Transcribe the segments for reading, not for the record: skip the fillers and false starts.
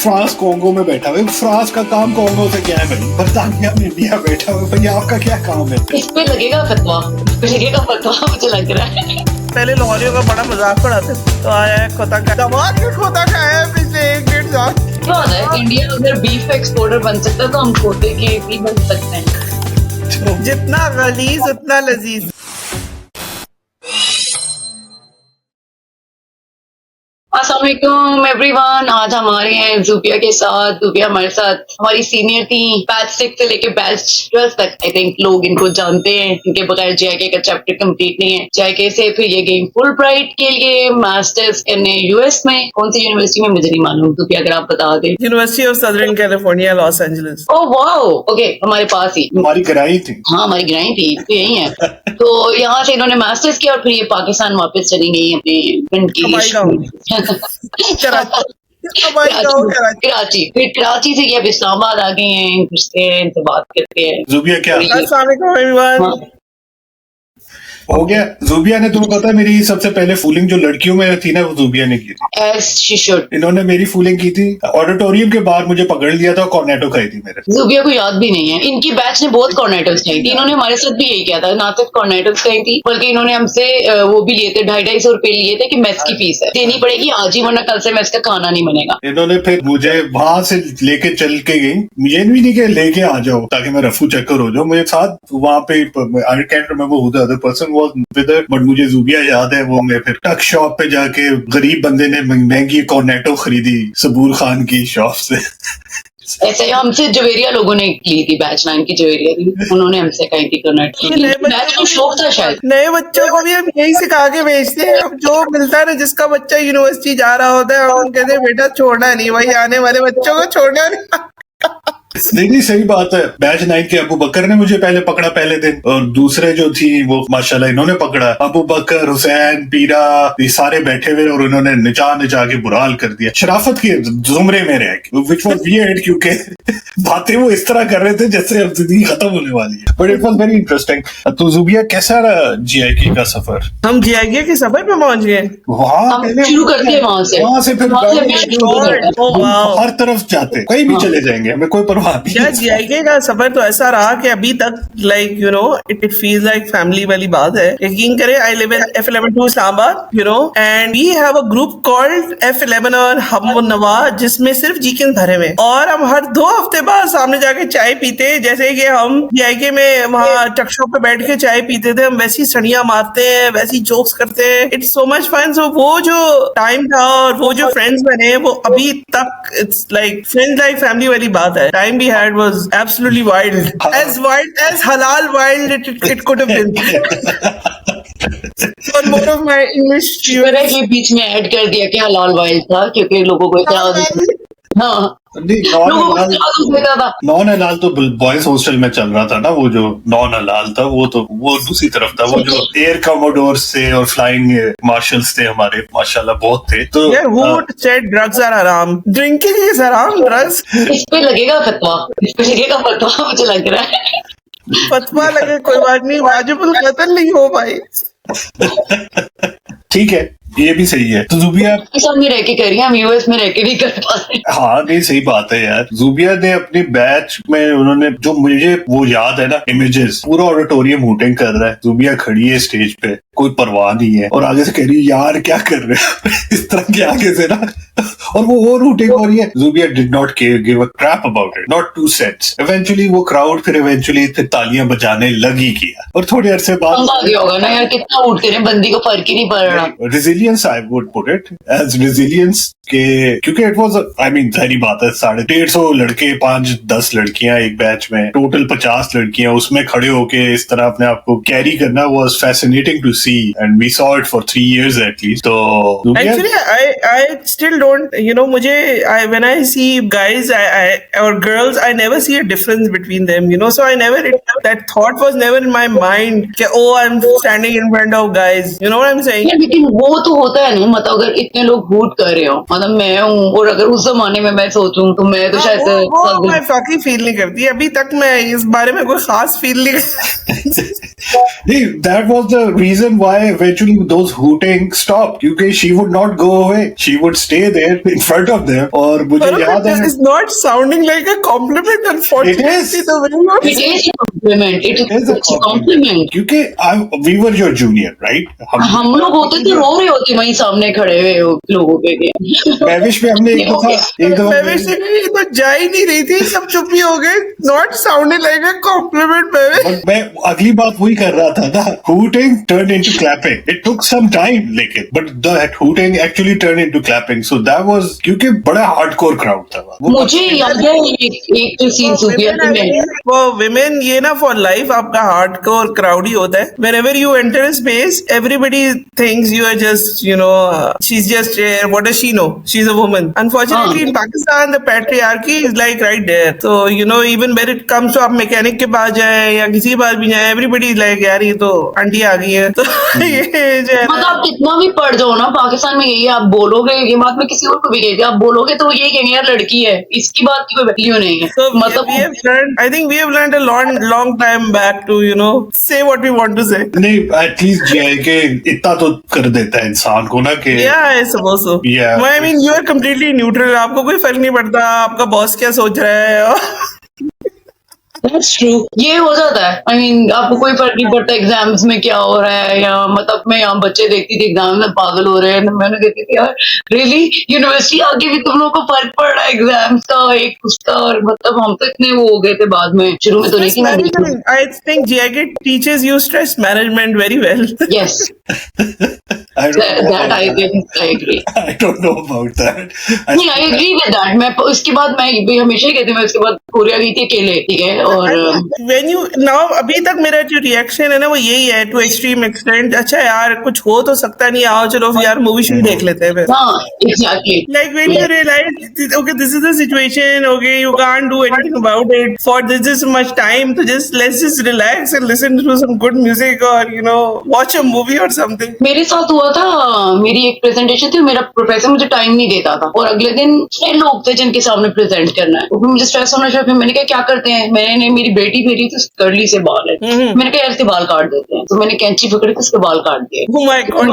France Congo में बैठा हुआ है। फ्रांस का काम कोंगो से क्या है भाई? बरतानिया में इंडिया बैठा हुआ है भाई, आपका क्या काम है? इस पे लगेगा फतवा, मुझे लग रहा है। पहले लाहौरियों का बड़ा मजाक उड़ाते तो आया है खोता का दमाग के खोता खाया है पिछले 1-1.5 साल। क्या है, इंडिया अगर बीफ एक्सपोर्टर बन सकता है तो हम खोते के भी बन सकते हैं। जितना गलीज उतना लजीज। अस्सलाम वालेकुम एवरीवन, आज हमारे हैं ज़ूबिया के साथ। ज़ूबिया हमारे साथ हमारी सीनियर थी, बैच 6 से लेके बैच 12 तक। आई थिंक लोग इनको जानते हैं, इनके बगैर जेआईके का चैप्टर कंप्लीट नहीं है। जेआईके से फिर ये गई फुल ब्राइट के लिए मास्टर्स करने यूएस में। कौन सी यूनिवर्सिटी में मुझे नहीं मालूम, ज़ूबिया अगर आप बता दें। University of southern California Los Angeles. Oh wow, okay, हमारे पास ही। हमारी गिराई थी। हाँ, हमारी गिराई थी, तो यही है। तो यहाँ से इन्होंने मास्टर्स किया और फिर ये पाकिस्तान वापस चली गई अपने फ्रेंड की कराची। फिर कराची से ये अब इस्लामाबाद आ गए हैं, घुसते हैं, इनसे बात करते हैं। ज़ूबिया क्या हाँ। हो गया? ज़ूबिया ने, तुम्हें पता है मेरी सबसे पहले फूलिंग जो लड़कियों में थी ना, वो ज़ूबिया ने की थी। As she should। इन्होंने मेरी फूलिंग की थी ऑडिटोरियम के बाहर, मुझे पकड़ लिया था, कॉर्नेटो खाई थी मेरे। ज़ूबिया को याद भी नहीं है, इनकी बैच ने बहुत कॉर्नेटोस खाई थी। इन्होंने हमारे साथ भी यही किया था, ना सिर्फ कॉर्नेटोस खाई थी बल्कि इन्होंने हमसे वो भी लिए थे, 250-250 रुपए लिए थे कि मेस की फीस है देनी पड़ेगी आज ही, वरना कल से मेस का खाना नहीं बनेगा। इन्होंने फिर मुझे वहां से लेके चल के गई, मुझे भी नहीं कि लेके आ जाओ ताकि मैं रफू चक्कर हो जाऊं। मुझे साथ वहां पे I can't remember who the other person was with her, but मुझे ज़ूबिया याद है। वो मैं फिर टक शॉप पे जाके गरीब बंदे ने महंगी कॉर्नेटो खरीदी सबूर खान की शॉप से। ऐसे ही हमसे जवेरिया लोगों ने ली थी, बैच 9 की जवेरिया थी, उन्होंने हमसे कही थी कॉर्नेटो। बैच को शौक था शायद। नए बच्चों को भी हम यही सिखा के भेजते हैं। अब जो मिलता है ना, जिसका बच्चा यूनिवर्सिटी जा रहा होता है, हम कहते हैं बेटा छोड़ना नहीं भाई, आने वाले बच्चों को छोड़ना नहीं। नहीं, सही बात है। बैच 9 के अबू बकर ने मुझे पहले पकड़ा पहले दिन, और दूसरे जो थी वो माशाल्लाह इन्होंने पकड़ा। अबू बकर, हुसैन, पीरा, ये सारे बैठे हुए और उन्होंने निचा के बुरा हाल कर दिया। शराफत के जुमरे में रह के, व्हिच वाज वियर्ड, क्योंकि बातें वो इस तरह कर रहे थे जैसे अब जिंदगी खत्म होने वाली है। But it was very interesting. तो ज़ूबिया, कैसा रहा जीआईके का सफर? हम जीआईके के सफर पे पहुंच गए। वहां शुरू करते हैं वहां से फिर हर तरफ जाते, कहीं भी चले जाएंगे, हमें कोई परवाह नहीं। यार जीआईके का सफर तो ऐसा रहा कि अभी तक like you know it feels like family वाली बात है। यकीन करें, I live in F11 Islamabad, you know, and we have a group called F11 और हम नवा, जिसमें सिर्फ जीकेन भरे हुए, और हम हर 2 हफ्ते बाद सामने जाके चाय पीते हैं। जैसे कि हम जीआईके में वहाँ टक शॉप पे बैठ के चाय पीते थे, हम वैसी सड़ियां मारते हैं, वैसी जोक्स करते हैं। It's so much fun. So वो जो टाइम था और वो जो फ्रेंड्स बने, वो अभी तक it's like friends like family वाली बात है। Time we had was absolutely wild as halal wild it could have been. So more of my English viewers के बीच में ऐड कर दिया कि हलाल वाइल्ड था, क्योंकि लोगों को हाँ नॉन हलाल तो बॉयज हॉस्टल में चल रहा था ना, वो जो नॉन हलाल था वो दूसरी तरफ था। वो जो एयर कमोडोर्स थे और फ्लाइंग मार्शल्स थे हमारे, माशाल्लाह बहुत थे। तो who said drugs are haram? Drinking is haram, drugs? इस पे लगेगा फतवा, मुझे लग रहा है। फतवा लगे कोई बात नहीं, वाजिबुल कत्ल नहीं हो भाई। ठीक है, ये भी सही है। तो ज़ूबिया में रह के करिए, हम यूएस में रह के नहीं कर पा रहे। हाँ नहीं, सही बात है यार। ज़ूबिया ने अपनी बैच में, उन्होंने जो मुझे वो याद है ना इमेजेस, पूरा ऑडिटोरियम हूटिंग कर रहा है, ज़ूबिया खड़ी है स्टेज पे, कोई परवाह नहीं है, और आगे से कह रही है यार क्या कर रहे हो इस तरह के आगे से ना, और वो और हूटिंग हो रही है। Zubia did not give a crap about it, not 2 cents. Eventually वो क्राउड फिर तालियां बजाने लगी किया, और थोड़ी अरसे बाद होगा ना यार, कितना उठते रहे, बंदी को फर्क ही नहीं पड़ रहा। Resilience, I would put it as resilience के, क्योंकि it was, I mean, सारी बात है, 150 लड़के, 5-10 लड़कियां एक बैच में, टोटल 50 लड़कियां, उसमें खड़े होके इस तरह अपने आप को कैरी करना was fascinating to see, and we saw it for 3 years at least. तो actually I still don't, you know, मुझे when I see guys or girls, I never see a difference between them, you know, so I never, that thought was never in my mind कि oh I'm standing in front of guys, you know what I'm saying? लेकिन वो तो होता है ना, मतलब अगर इतने लोग हूट कर रहे हो, मतलब मैं हूँ, और अगर उस जमाने में मैं सोचूं तो मैं तो शायद वो मैं फकी फील नहीं करती अभी तक, मैं इस बारे में कोई खास फील नहीं That was the reason why eventually those hooting stopped. क्योंकि she would not go away. She would stay there in front of them. और मुझे याद है. It's not sounding like a compliment, unfortunately. It is. It is a compliment. It is a compliment. क्योंकि we were your junior, right? हम लोग होते तो रो रहे होते वहीं सामने खड़े हुए लोगों के लिए। मैविश में हमने एक दफा मैविश तो जा ही नहीं रही थी, सब चुप ही हो गए। Not sounding like a compliment, मैविश। मैं अगली बात वही कर रहा था ना, hooting turned into clapping. It took some time, लेकिन but that hooting actually turned into clapping. So that was क्योंकि बड़ा hardcore crowd था वो। मुझे याद है एक सीन ज़ूबिया में, वो women ये ना for life आपका hardcore crowd ही होता है। Whenever you enter a space, everybody thinks you are just, she's just, what does she know? She's a woman. Unfortunately, in Pakistan, the patriarchy is like right there. So, even when it comes to आप mechanic के पास जाए या किसी के पास भी जाए, everybody is like यार ये तो आंटी आ गई है। तो ये जो है मतलब आप कितना भी पढ़ जाओ ना, पाकिस्तान में यही आप बोलोगे, ये बात मैं किसी और को भी कहती, आप बोलोगे तो यही कहेंगे यार लड़की है, इसकी बात की कोई वैल्यू नहीं है। So मतलब I think we have learned a long time back to, say what we want to say. नहीं, एटलीस्ट जो है कि इतना तो कर देता है इंसान को ना कि Yeah, I suppose so. Yeah. I mean, you are completely neutral. आपको कोई फर्क नहीं पड़ता आपका बॉस क्या सोच रहा है। That's true. ये हो जाता है। I mean, आपको कोई फर्क नहीं पड़ता एग्जाम्स में क्या हो रहा है, या मतलब मैं यहाँ बच्चे देखती थी एग्जाम में पागल हो रहे हैं, मैंने देखती थी यार रियली यूनिवर्सिटी आगे भी तुम लोगों को फर्क पड़ रहा है एग्जाम्स का, एक उसका, और मतलब हम तो इतने वो हो गए थे बाद में, शुरू में तो नहीं थी। I think GIK teaches you stress management very well. Yes. I agree. I don't know about that. नहीं, I agree with that. मैं उसके बाद मैं हमेशा ही कहती हूँ, मैं उसके बाद कोरिया गई थी अकेले, ठीक है, और When you now अभी तक मेरा जो रिएक्शन है ना वो यही है टू एक्सट्रीम एक्सटेंट, अच्छा यार कुछ हो तो सकता नहीं, आओ चलो यार मूवी शुरू देख लेते हैं फिर। हाँ, exactly. Like when you realize, okay, this is the situation, okay, you can't do anything about it for this much time, so let's just relax and listen to some good music or watch a movie or something. मेरे साथ हुआ था, मेरी एक presentation थी, मेरा professor मुझे time नहीं देता था, और अगले दिन इतने लोग थे जिनके सामने प्रेजेंट करना है, तो मुझे स्ट्रेस होना चाहिए। मैंने कहा क्या करते हैं, मैंने मेरी बेटी मेरी तो कर्ली से बाल है, मैंने कहा यार इसके बाल काट देते हैं, तो मैंने कैंची पकड़ के उसके बाल काट दिए। Oh my God.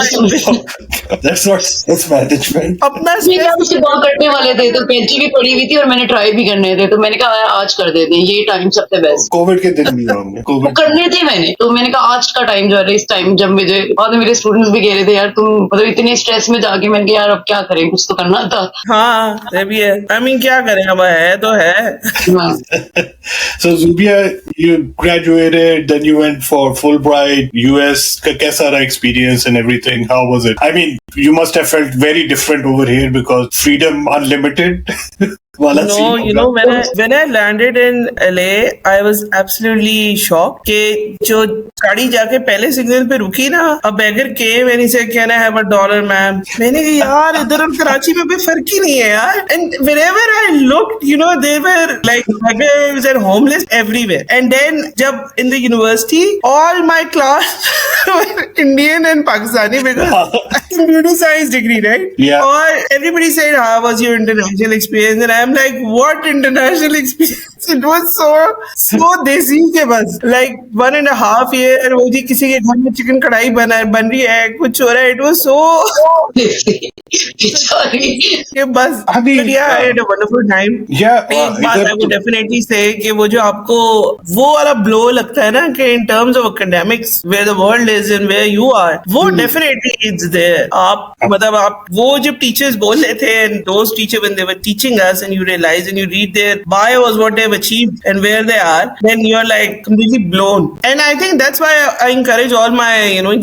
That's not stress management. अपना उसके बाल कटने वाले थे, तो कैंची भी पड़ी हुई थी और मैंने ट्राई भी करने थे, तो मैंने कहा आज कर देते हैं, ये टाइम सबसे बेस्ट। कोविड के दिन नहीं होंगे, वो कोविड करने थे मैंने, तो मैंने कहा आज का टाइम जो है, इस टाइम जब मुझे बाद में मेरे स्टूडेंट्स भी कह रहे थे यार तुम मतलब इतने स्ट्रेस में जाके, मैंने कहा यार अब क्या करें, कुछ तो करना था। हाँ ये भी है, I mean क्या करें, अब है तो है। हाँ। So Zubia, you graduated, then you went for Fulbright, US. कैसा रहा experience and everything? How was it? I mean, you must have felt very different over here because freedom unlimited. No, when I landed in LA, I was absolutely shocked कि जो गाड़ी जाके पहले signal पे रुकी ना, a beggar came and he said, "Can I have $1, ma'am?" मैंने कहा यार इधर और कराची में कोई फर्क ही नहीं है यार। And whenever I looked, there were like beggars and homeless everywhere. And then जब in the university, all my class were Indian and Pakistani because computer science degree, right? Yeah. Or everybody said, "How was your international experience?" And I'm like, what international experience? It was so desi के बस like 1.5 year वो जी किसी के घर में chicken कढ़ाई बन रही है, कुछ हो रहा है, it was so कि बस I mean, but yeah, I had a wonderful time. Yeah, एक बात I would definitely say कि वो जो आपको वो वाला blow लगता है ना कि in terms of academics where the world is and where you are, वो definitely is there. आप मतलब आप वो जब teachers बोल रहे थे and those teachers when they were teaching us and you realize and you read their bios what they've achieved and where they are, then you're like completely blown. And I think that's why I encourage all my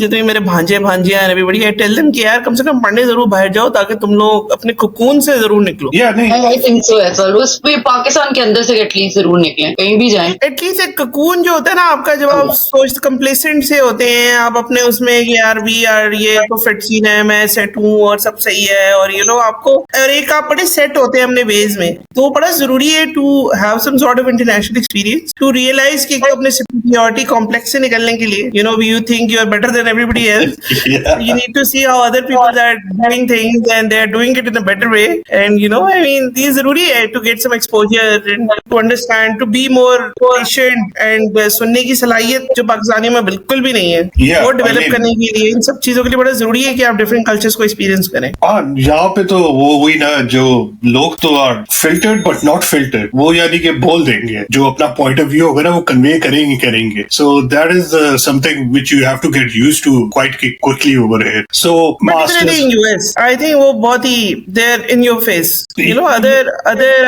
जितने मेरे भांजे भांजियां and everybody, I tell them कि यार कम से कम पढ़ने जरूर बाहर जाओ ताकि तुम लोग अपने कुकून से जरूर निकलो। Yeah, नहीं। I think so as well. उस पे पाकिस्तान के अंदर से एटलीस्ट जरूर निकले, कहीं भी जाएं। एटलीस्ट एक ककून जो होता है ना आपका, जब आप सोच कंप्लेसेंट से होते हैं आप अपने उसमें कि यार वी आर ये तो फिट सीन है, मैं सेट हूँ और सब सही है, और आपको और एक आप बड़े सेट होते हैं अपने वेज में, तो बड़ा जरूरी है to have some sort of international experience to realize कि अपने superiority complex से निकलने के लिए, you know, you think you are better than everybody else. Yeah. You need to see how other people are doing things and they are doing it in a better way. And you know, I mean, ये जरूरी है to get some exposure and to understand, to be more patient and सुनने की सलाहियत जो पाकिस्तानियों में बिल्कुल भी नहीं है, Yeah, वो I डेवलप mean- करने के लिए इन सब चीजों के लिए बड़ा जरूरी है कि आप डिफरेंट कल्चर्स को एक्सपीरियंस करें. हाँ, यहाँ पे तो वो वही ना, जो लोग तो are filtered but not filtered, वो यानी कि बोल देंगे जो अपना पॉइंट ऑफ व्यू होगा ना, वो कन्वे करेंगे. So that is something which you have to get used to quite quickly over here. So Particularly in US, I think वो बहुत ही they're in your face. You know, other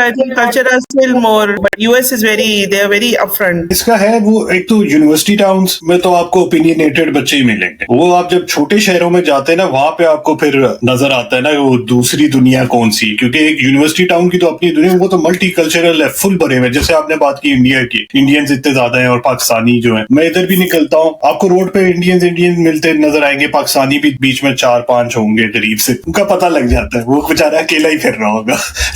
I think culture are still more, but US is they are very upfront. इसका है वो, एक तो university towns में तो आपको ओपिनियनेटेड बच्चे ही मिलेंगे. वो आप जब छोटे शहरों में जाते हैं ना, वहां पे आपको फिर नजर आता है ना वो दूसरी दुनिया कौन सी, क्योंकि एक यूनिवर्सिटी टाउन की तो अपनी दुनिया, वो तो मल्टी कल्चरल है, फुल भरे हुए. जैसे आपने बात की इंडिया की, इंडियंस इतने ज्यादा हैं और पाकिस्तानी जो है, मैं इधर भी निकलता हूँ, आपको रोड पे इंडियन मिलते नजर आएंगे, पाकिस्तानी भी बीच में 4-5 होंगे करीब से. उनका पता लग जाता है, वो बेचारा अकेला ही फिर रहा होगा,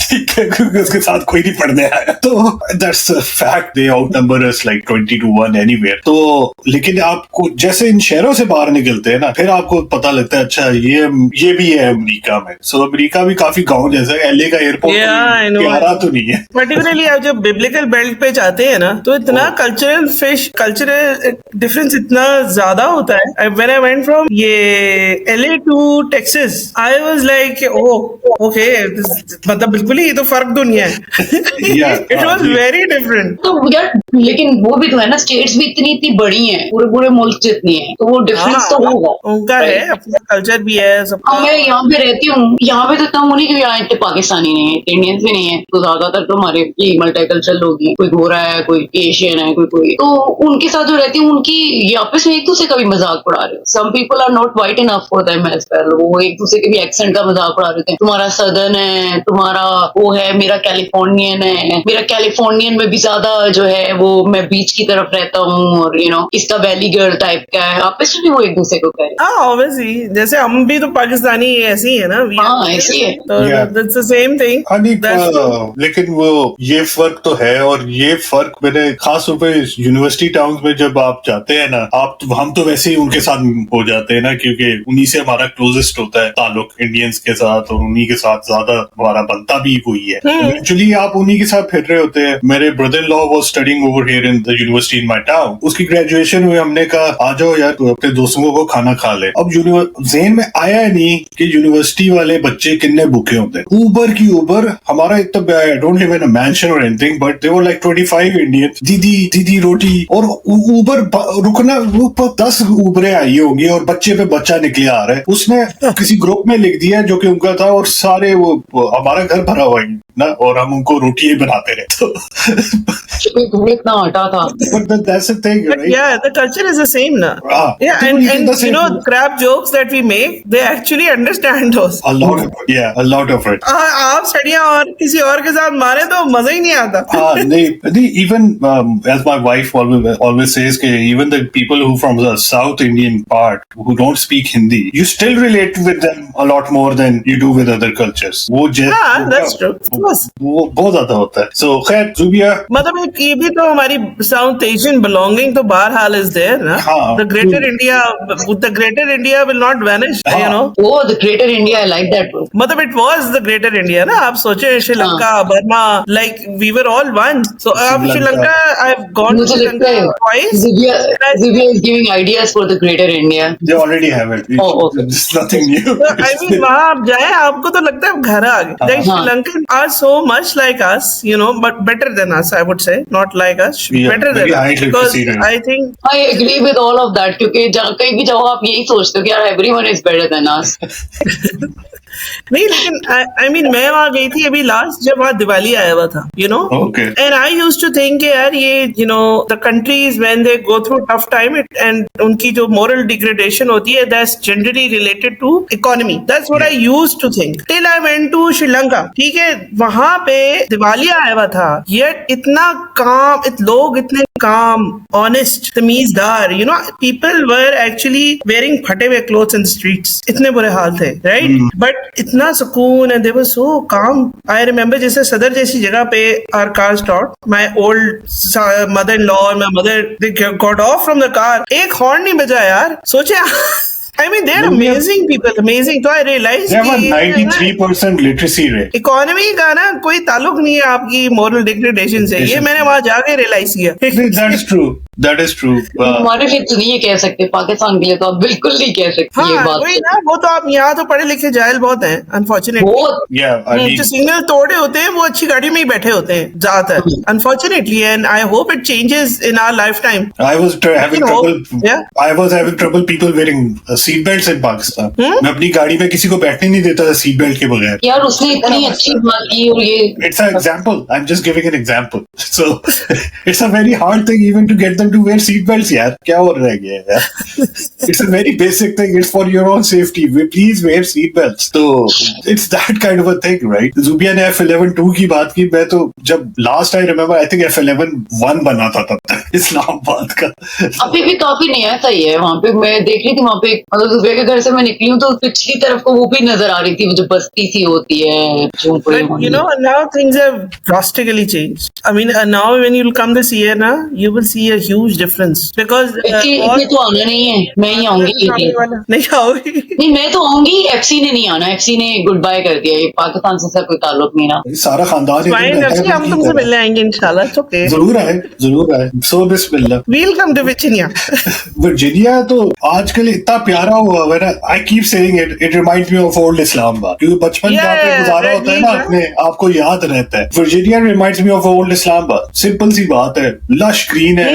ठीक है, क्योंकि उसके साथ कोई नहीं पढ़ने आया. तो that's a fact, they out number us like 20-1 anywhere. तो लेकिन आपको जैसे इन शहरों से बाहर निकलते हैं ना, फिर आपको पता लगता है अच्छा ये भी है अमेरिका में. सो अमेरिका भी काफी गाँव जैसा है. एलए का एयरपोर्ट Yeah, I know. प्यारा तो नहीं है. Particularly आप जब बिब्लिकल बेल्ट पे जाते हैं ना, तो इतना कल्चरल डिफरेंस इतना ज्यादा होता है. When I went from ये LA to Texas, I was like, oh, okay, मतलब बिल्कुल ही ये तो फर्क दुनिया है. Yeah, It was yeah. very different. तो यार, लेकिन वो भी तो है ना, स्टेट्स भी इतनी बड़ी हैं, पूरे मुल्क जितनी है, तो वो डिफरेंस तो होगा. उनका है, अपना कल्चर भी है सबका. अब मैं यहाँ पे रहती हूँ, यहाँ पे तो इतना वो नहीं कि यहाँ इतने पाकिस्तानी नहीं है, इंडियंस भी नहीं है, तो ज्यादातर तो हमारे ये मल्टीकल्चरल लोग हैं. कोई गोरा है, कोई एशियन है, कोई तो उनके साथ जो रहती हूँ, उनकी ये आपस में एक दूसरे का भी मजाक उड़ा रहे हो. Some people are not white enough for them as well. वो एक दूसरे के भी एक्सेंट का मजाक उड़ा रहे हैं. तुम्हारा सदर्न है, तुम्हारा वो है, मेरा कैलिफोर्नियन है, मेरा कैलिफोर्नियन में भी ज्यादा जो है वो मैं बीच की तरफ रहता हूँ, और यू नो इसका वैली गर्ल टाइप का है. आपस में भी वो एक दूसरे को कह रहे हैं. हाँ, ऑब्वियसली, जैसे हम भी तो पाकिस्तानी ऐसे ही है ना. हाँ, ऐसे ही है. तो Yeah. that's the same thing. हाँ, नहीं, That's लेकिन वो ये फर्क तो है, और ये फर्क मैंने खास तौर पे यूनिवर्सिटी टाउन्स में जब आप जाते हैं ना, हम तो वैसे ही उनके साथ हो जाते हैं ना, क्योंकि उन्हीं से हमारा क्लोजेस्ट होता है ताल्लुक इंडियंस के साथ, और उन्हीं के साथ ज्यादा हमारा बनता भी वही है. एक्चुअली आप उन्हीं के साथ फिर रहे होते हैं. मेरे brother in law was studying over here in the university in my town. उसकी ग्रेजुएशन हुई, हमने कहा आ जाओ यार, तू अपने दोस्तों को खाना खा ले. अब ज़हन में आया नहीं कि यूनिवर्सिटी वाले बच्चे कितने भूखे होते हैं. ऊबर की ऊबर, हमारा इतना, I don't live in a mansion और anything, but they were like 25 Indians. दीदी रोटी, और ऊबर रुकना, वो 10 ऊबरें आई होंगी और बच्चे पे बच्चा निकले आ रहा है. उसने किसी ग्रुप में लिख दिया जो कि उनका था, और सारे वो हमारा घर भरा हुआ है ना, और हम उनको रोटी ही बनाते रहे. तो इतना आटा था. but that's the thing, But right? yeah, the culture is the same now. Ah, Yeah, people use and the same you know, tools. crap jokes that we make, they actually understand those. A lot of it. Yeah, a lot of it. आप सड़ियाँ और किसी और के साथ मारे तो मजा ही नहीं आता. They even as my wife always says, even the people who from the South Indian part who don't speak Hindi, you still relate with them a lot more than you do with other cultures. वो हाँ, that's true. Of course. वो बहुत ज्यादा होता है. So खैर, जुबिया, मतलब एक ये भी तो हमारी साउथ एशियन belonging तो बहरहाल is there ना. हाँ. The greater India will not vanish. हाँ. You know. Oh, the greater India, I like that word. मतलब it was the greater India ना. आप सोचे Sri Lanka, Burma, like we were all one. So अब श्रीलंका, I've gone to मुझे Sri लगता Lanka है twice. Zubia is giving ideas for the greater India. they already have it. Oh, okay. It's nothing new. So, I mean, वहाँ आप जाए, आपको तो लगता है आप घर आ गए. Like हाँ. Sri Lankans are so much like us, you know, but better than us, I would say. Not like us, Yeah, better than maybe us. I'd like to Because see that. I think I agree with all of that, क्योंकि कहीं भी जाओ आप यही सोचते हो कि यार everyone is better than us. नहीं, लेकिन I mean मैं वहाँ गई थी अभी लास्ट, जब वहाँ दिवाली आया हुआ था, you know. Okay. And I used to think कि यार ये, you know, the countries when they go through tough time and उनकी जो moral degradation होती है, that's generally related to economy. That's what I used to think till I went to Sri Lanka. ठीक है, वहाँ पे दिवाली आया हुआ था, yet इतना काम, लोग इतने काम, honest, तमीजदार, you know, people were actually wearing फटे हुए clothes in the streets. इतने बुरे हाल थे, right? But बट इतना सुकून है, दे वर सो काम. आई रिमेम्बर जैसे सदर जैसी जगह पे our car stop, my old mother in law और my mother they got off from the car. एक हॉर्न नहीं बजा यार. सोचे I mean, they're amazing people, amazing. तो I realized They have a 93% literacy rate. Economy का ना कोई ताल्लुक नहीं है आपकी मोरल डिग्रेडेशन से. ये मैंने वहां जाके रियलाइज किया. That is true. That is true. हमारे लिए तो नहीं ये कह सकते, पाकिस्तान के लिए तो आप बिल्कुल नहीं कह सकते ये हाँ बात. वही ना, वो तो आप यहाँ तो पढ़े लिखे जाहिल बहुत हैं अनफॉर्चुनेटली. बहुत Yeah, I mean, जो सिग्नल तोड़े होते हैं वो अच्छी गाड़ी में ही बैठे होते हैं ज्यादातर, unfortunately. And I hope it changes in our lifetime. I was having You know, trouble. yeah. I was having trouble people wearing seat belts in Pakistan. मैं अपनी गाड़ी में किसी को बैठने नहीं देता था सीट बेल्ट के बगैर. यार उसने इतनी अच्छी बात की. और ये It's an example. I'm just giving an example. So it's a very hard thing even to get them to wear seat belts. यार क्या हो रहा है यार. It's a very basic thing. It's for your own safety. Please wear seat belts. तो it's that kind of a thing, right? Zubia ने F11-2 की बात की. मैं तो जब last I remember, I think F11-1 बना था तब तक इस्लामाबाद का. अभी भी काफी नया सही है वहाँ पे. मैं देख रही थी वहाँ पे, मतलब दुबई के घर से मैं निकली हूँ तो पिछली तरफ को वो भी नजर आ रही थी, वो जो बस्ती सी होती है झोंपड़ी. But you know, now things have drastically changed. I mean, now when you'll come this year, na, you will see a huge difference because इसमें तो आना नहीं है. मैं ही आऊंगी. नहीं आओगी. नहीं मैं तो आऊंगी. एफसी ने नहीं आना. एफसी ने गुड बाय कर दिया. ये पाकिस्तान से सर कोई ताल्लुक नहीं ना. सारा खानदान Fine, actually, हम तुमसे मिलने आएंगे इंशाल्लाह. It's okay. जरूर आए. So Bismillah. We'll come to Virginia. Virginia तो आजकल इतना प्यारा हुआ है ना. I keep saying it reminds me of old Islamabad. क्योंकि बचपन जहाँ पे गुजारा होता है ना अपने, आपको याद रहता है. Virginia reminds me of old Islamabad. Simple सी बात है. लश ग्रीन है,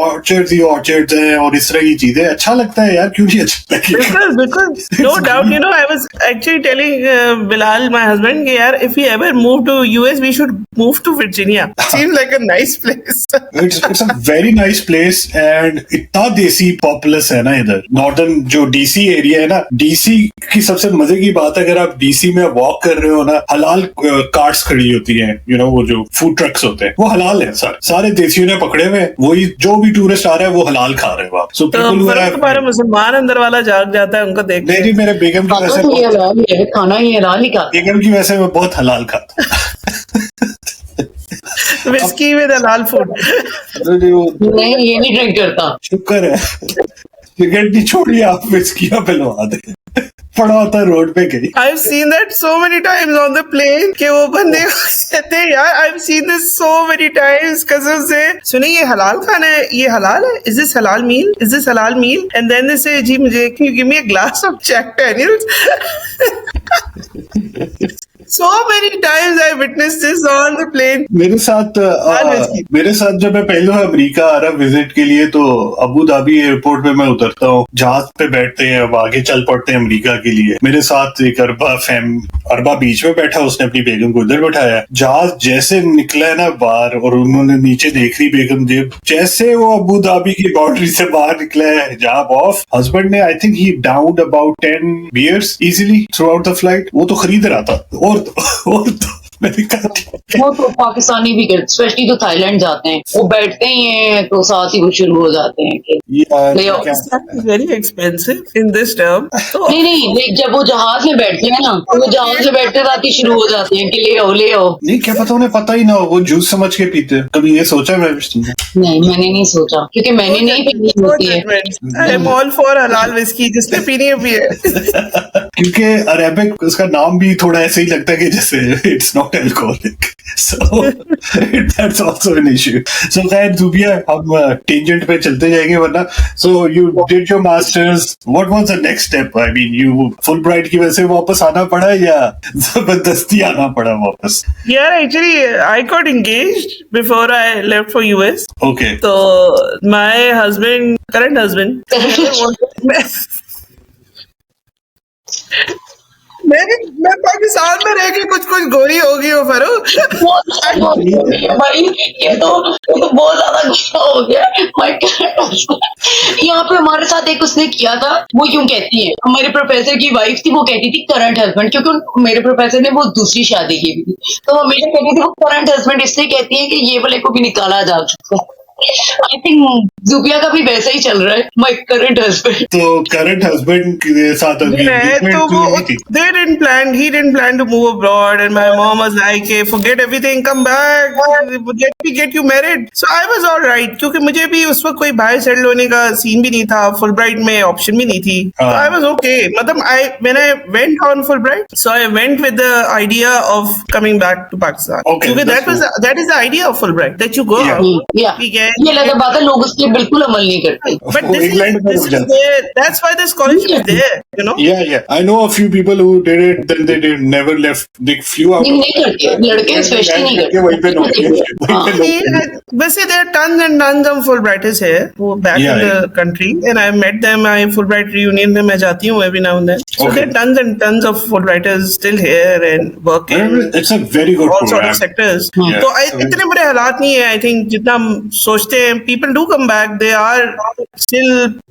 ऑर्चर्ड्स ही ऑर्चर्ड्स हैं और इस तरह की चीजें. अच्छा लगता है यार. क्यों नहीं अच्छा लगेगा. Because no doubt, you know, I was actually telling Bilal, my husband, कि यार if we ever move to US, we should move to Virginia. Seems like a nice place. It's a very nice place and इतना देसी populace है ना इधर. Northern जो DC area है ना, डीसी की सबसे मजे की बात है, अगर आप डीसी में वॉक कर रहे हो ना, हलाल कार्ट्स खड़ी होती हैं. यू नो वो जो फूड ट्रक्स होते हैं वो हलाल है. सारे देसियों ने पकड़े हुए. वही जो भी टूरिस्ट आ रहा है वो हलाल खा रहे हैं वहाँ. सो तो तुम्हारा मुसलमान अंदर वाला जाग जाता है उनको देख. नहीं मेरे बेगम की वैसे खाना ही हलाल ही खाता. बेगम की वैसे मैं बहुत हलाल खाता. विस्की विद हलाल फूड. नहीं ये नहीं ड्रिंक करता. शुक्र है सिगरेट नहीं छोड़ी, आप विस्किया पिलवा दे. पड़ा होता रोड पे कहीं. I've seen that so many times on the plane कि वो बंदे कहते हैं यार I've seen this so many times कसम से. सुनिए ये हलाल खाना है, ये हलाल है. Is this halal meal? Is this halal meal? And then they say जी मुझे can you give me a glass of Jack Daniels? So many times I witnessed this on the plane. मेरे साथ जब मैं पहले अमेरिका आ रहा visit के लिए तो अबू धाबी एयरपोर्ट पे मैं उतरता हूँ. जहाज पे बैठते हैं, अब आगे चल पड़ते हैं अमेरिका के लिए. मेरे साथ एक अरबा बीच में बैठा, उसने अपनी बेगम को इधर बैठाया. जहाज जैसे निकला है ना बाहर और उन्होंने नीचे देख रही बेगम देव, जैसे वो अबू धाबी की बाउंड्री से बाहर निकला है, हिजाब ऑफ. हस्बैंड ने I think he downed about 10 beers easily through out the flight. वो तो खरीद रहा था. और मैंने कहा वो तो पाकिस्तानी भी करते, स्पेशली जो थाईलैंड जाते हैं वो बैठते ही हैं तो साथ ही वो शुरू हो जाते हैं कि ले आओ. Very expensive in this term. नहीं देख, जब वो जहाज में बैठते हैं ना तो वो जहाज में बैठते साथ ही शुरू हो जाते हैं कि ले आओ. नहीं क्या पता, उन्हें पता ही ना हो, वो जूस समझ के पीते हैं. कभी ये सोचा मैं? नहीं मैंने नहीं सोचा क्योंकि मैंने नहीं पीनी होती है. I am all for halal whiskey, जिसने पीनी है पिए. क्योंकि अरेबिक उसका नाम भी थोड़ा ऐसे ही लगता है कि जैसे it's not alcoholic. So that's also an issue. So खैर जुबिया, हम टेंजेंट पे चलते जाएंगे वरना. So you did your masters. What was the next step? I mean you Fulbright की वजह से वापस आना पड़ा या जबरदस्ती आना पड़ा वापस? Yeah, actually, I got engaged before I left for US. Okay. So my current husband, मैं पाकिस्तान में रह के कुछ गोरी होगी हो फरूक. भाई ये तो बहुत ज्यादा गुस्सा हो गया. यहाँ पे हमारे साथ एक उसने किया था. वो यूं कहती है, मेरे प्रोफेसर की वाइफ थी, वो कहती थी करंट हस्बैंड, क्योंकि मेरे प्रोफेसर ने वो दूसरी शादी की थी तो हमेशा कहती थी वो करंट हस्बैंड इसलिए कहती है कि ये वाले को भी निकाला जा चुका. आई थिंक जुबिया का भी वैसा ही चल रहा है, माय करंट हस्बैंड। तो करंट हस्बैंड के साथ अभी मैं engagement तो वो हुई थी। he didn't plan to move abroad, and my mom was like, "Hey, forget everything, come back, get you married." So I was all right, क्योंकि मुझे भी उस वक्त कोई बाहर सेटल होने का सीन भी नहीं था, फुलब्राइट में ऑप्शन भी नहीं थी, so हाँ। I was okay. मतलब when I went on Fulbright, so I went with the idea of coming back to Pakistan. Okay, क्योंकि that's that is the idea of Fulbright, that you go Yeah. out. या ठीक है। ये लगा बात है, लोग उस पर बिल्कुल अमल नहीं करते। But वो इंग्लैंड में रुक is जाते। there. That's why the scholarship is there, you know. Yeah. I know a few people who did it, then they never left. They flew out. नहीं करते, लड़के स्पेशली नहीं करते। वहीं पे नौकरी है, वहीं पे नौकरी है। वैसे there are tons and tons of Fulbrighters here who are back Yeah, in the country, and I met them. I Fulbright reunion में मैं जाती हूँ every now and then. So Okay. there are tons and tons of Fulbrighters still here and working. It's a very good all sort of program. sectors. Yeah. तो इतने बड़े हालात नहीं है, I think जितना हम सोचते हैं. People do come back. They are still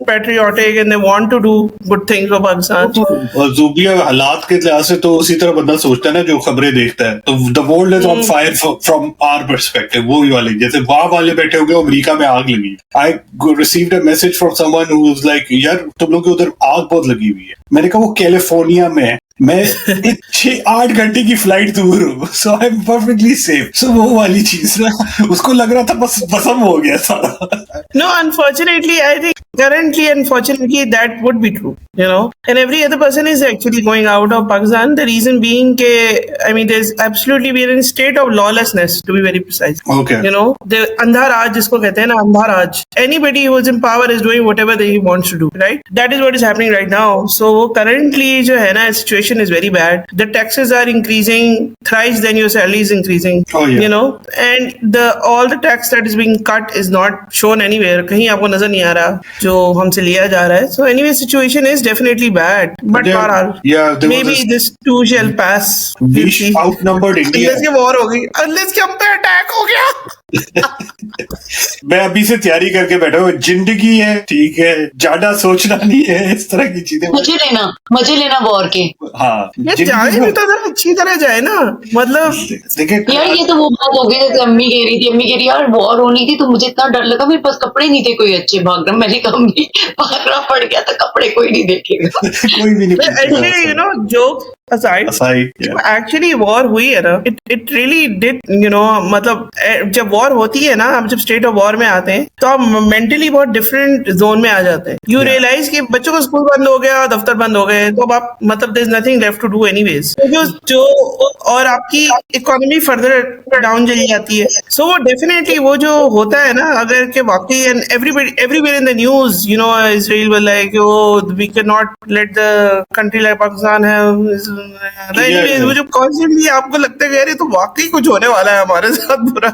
patriotic and they want to do good things for Pakistan. तो जूबिया हालात के लिहाज से तो उसी तरह बंदा सोचता है ना जो खबरें देखता है, तो the world is on fire from our perspective, वो ही वाली जैसे वहां वाले बैठे होंगे अमेरिका में आग लगी। I received a message from someone who was like, यार तुम लोग के उधर आग बहुत लगी हुई है। मैंने कहा वो कैलिफोर्निया में है, मैं 6-8 घंटे की फ्लाइट दूर हूँ, सो आई एम परफेक्टली सेफ। सो वो वाली चीज ना, उसको लग रहा था बस भस्म हो गया सारा। No, unfortunately, I think currently, unfortunately, that would be true, you know. And every other person is actually going out of Pakistan. The reason being, I mean, there's absolutely, we are in a state of lawlessness, to be very precise. Okay. You know, the अंधा राज जिसको कहते हैं ना, अंधा राज. Anybody who is in power is doing whatever he wants to do, right? That is what is happening right now. So currently, जो है ना, situation is very bad. The taxes are increasing thrice than your salary is increasing. Oh, yeah. You know, and all the tax that is being cut is not shown anywhere. कहीं आपको नजर नहीं आ रहा जो हमसे लिया जा रहा है. So anyway, situation is definitely bad. But There- Bharal, yeah, there was maybe this- this too shall pass. We We'll see. outnumbered India. Unless ये war हो गई, unless के हम पे attack हो गया. मैं अभी से तैयारी करके बैठा हूँ, जिंदगी है, ठीक है, ज्यादा सोचना नहीं है, इस तरह की चीजें। मजे लेना वॉर के। हाँ, ये जिंदगी जाए में- भी तो अगर अच्छी तरह जाए ना, मतलब देखिए यार ये तो वो बात हो गई जैसे अम्मी कह रही थी, अम्मी कह रही यार वॉर होनी थी तो मुझे इतना डर लगा, मेरे पास कपड़े नहीं थे कोई अच्छे, भाग रहा। मैंने कहा अम्मी भागना पड़ गया था, कपड़े कोई नहीं देखेगा। कोई भी नहीं actually, you know, joke aside, actually war हुई है ना, it really did, you know, मतलब जब वॉर होती है ना, आप जब स्टेट ऑफ वॉर में आते हैं तो आप मेंटली बहुत डिफरेंट जोन में आ जाते हैं. यू रियलाइज कि बच्चों का स्कूल बंद हो गया, दफ्तर बंद हो गए, तो अब आप मतलब there is nothing left to do anyways. जो और आपकी इकोनॉमी फर्दर डाउन चली जाती है. सो वो डेफिनेटली वो जो होता है ना, अगर के वाकई and everywhere in the news, you know, Israel was like, oh we can not let the country like Pakistan है. वो जो कॉन्स्टेंटली आपको लगता है अरे तो वाकई कुछ होने वाला है हमारे साथ बुरा.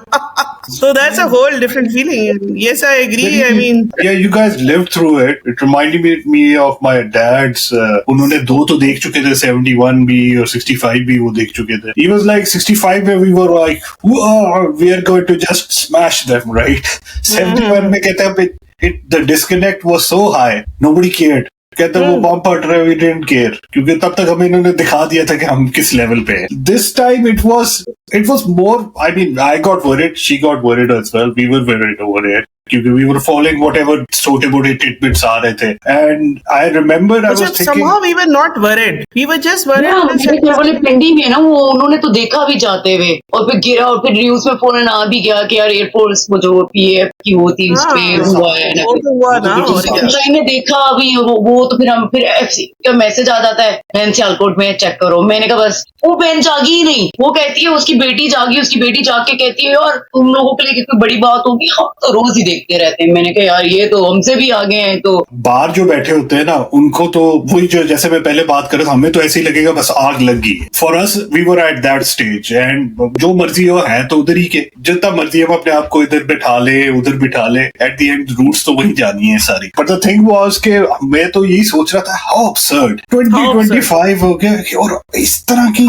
So that's a whole different feeling. Yes, I agree. I mean, yeah, you guys lived through it. It reminded me of my dad's. उन्होंने 2 तो देख चुके थे, 71 भी और 65 भी वो देख चुके थे. He was like 65 में we were like, we are going to just smash them, right? 71 में कहते हैं the disconnect was so high, nobody cared. कहते वो बम फट रहे, we didn't care, क्योंकि तब तक हमें इन्होंने दिखा दिया था कि हम किस लेवल पे हैं. This time it was more, I mean, I got worried, she got worried as well, we were worried over it. क्योंकि we were following whatever छोटे मोटे tidbits आ रहे थे. And I remember I was thinking, somehow we were not worried. We were just worried. मेरे घर वाले पिंडी में ना, वो उन्होंने तो देखा भी जाते हुए, और फिर गिरा, और फिर न्यूज में फोन आ भी गया कि यार एयरफोर्स वो जो PF की होती उस पे हुआ है ना. वो तो हुआ ना, और क्या. मैंने देखा अभी वो तो फिर हम फिर FC का मैसेज आ जाता है, बहन सियालकोट में चेक करो. मैंने कहा बस, वो बहन जागी ही नहीं. वो कहती है उसकी बेटी जागी, उसकी बेटी जाग के कहती है यार तुम लोगों के लिए कोई बड़ी बात होगी, हम तो रोज ही देखते रहते हैं. मैंने कहा यार ये तो हमसे भी आगे हैं. तो बाहर जो बैठे होते हैं ना, उनको तो वही जो जैसे मैं पहले बात कर रहा था, हमें तो ऐसे ही लगेगा बस आग लग गई. For us we were at that stage, and जो मर्जी हो है तो उधर ही के, जितना मर्जी हम अपने आप को इधर बिठा ले उधर बिठा ले, एट द एंड रूट्स तो वही जानी है सारी. बट द थिंग वाज के मैं तो यही सोच रहा था, हाउ अब्सर्ड 2025 हो गया और इस तरह की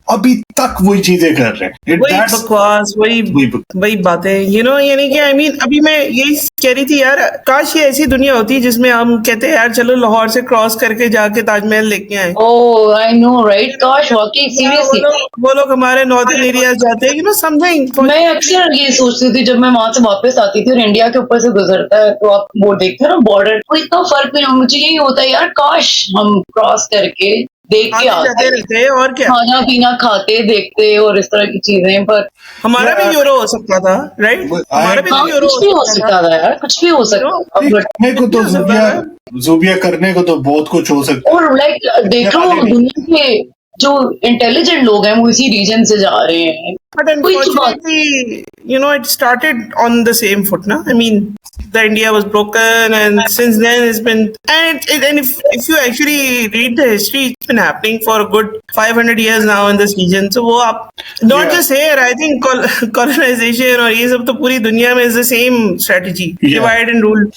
अभी तक वही चीजें कर रहे हैं. वही बकवास, वही बातें, यू नो, यानी कि आई मीन अभी मैं यही कह रही थी यार, काश ये ऐसी दुनिया होती जिसमें हम कहते हैं यार चलो लाहौर से क्रॉस करके जाके ताजमहल लेके आए। Oh, I know, right? काश वाकई सीरियसली वो लोग हमारे नॉर्दर्न एरिया जाते हैं, समथिंग। मैं अक्सर ये सोचती थी जब मैं वहां से वापस आती थी और इंडिया के ऊपर से गुजरता है तो आप वो देखते हो ना बॉर्डर, कोई इतना फर्क नहीं हो, मुझे यही होता है यार काश हम क्रॉस करके देख के आते जाते आते, रहते हैं और क्या, खाना पीना खाते देखते और इस तरह की चीजें, पर हमारा भी यूरो हो सकता था, राइट? हमारा भी हाँ तो यूरो कुछ भी हो सकता था यार, कुछ भी हो सकता था। करने को तो ज़ूबिया करने को तो बहुत कुछ हो सकता है। और लाइक देख लो दुनिया के जो इंटेलिजेंट लोग हैं वो इसी रीजन से जा रहे हैं। But unfortunately, it started on the same foot, na? I mean, the India was broken, and since then it's been, and if you actually read the history, it's been happening for a good 500 years now in this region. So वो आप not just here, I think colonization और ये सब तो पूरी दुनिया में is the same strategy, divide and rule,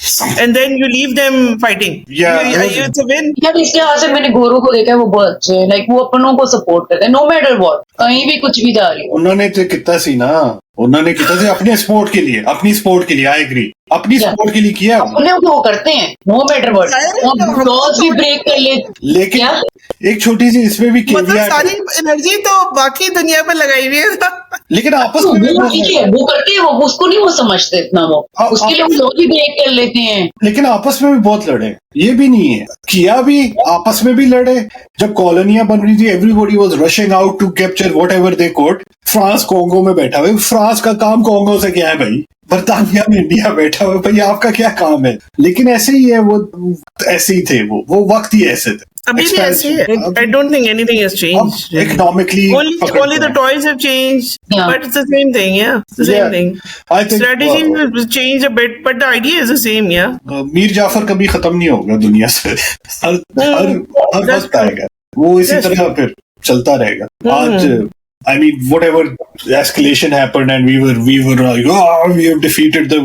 and then you leave them fighting. It's a win. यार इसके हाथ से मैंने गोरों को देखा है, वो बहुत अच्छे हैं, लाइक वो अपनों को सपोर्ट करते हैं नो मैटर व्हाट, कहीं भी कुछ भी जा रही हो। उन्होंने तो कितना सी ना, उन्होंने कितना सी अपने स्पोर्ट के लिए, आई एग्री, अपनी स्पोर्ट के लिए किया, अपने को वो करते हैं नो मैटर व्हाट, लॉज भी ब्रेक कर ले, लेकिन एक छोटी सी इसमें भी मतलब सारी एनर्जी तो बाकी दुनिया पर लगाई हुई है, लेकिन आपस में वो करते हैं, वो उसको नहीं वो समझते इतना, वो उसके लिए वो लॉज भी ब्रेक कर लेते हैं, लेकिन आपस में भी बहुत लड़े, ये भी नहीं है किया भी, आपस में भी लड़े। जब कॉलोनियां बन रही थी everybody was rushing out to capture whatever they could. France Congo में बैठा हुआ, फ्रांस का काम कोंगो से क्या है भाई, बर्तानिया में इंडिया बैठा हुआ, भाई आपका क्या काम है। लेकिन ऐसे ही है, वो ऐसे ही थे, वो वक्त ही ऐसे थे, अभी भी ऐसे है। I don't think anything has changed. Economically, only the toys have changed, but it's the same thing, it's the same thing. I think strategy will change a bit, but the idea is the same, Mir Jafar कभी खत्म नहीं होगा दुनिया से, हर वक्त आएगा वो, इसी तरह फिर चलता रहेगा। आज I mean, whatever escalation happened, and we were like, oh, we have defeated the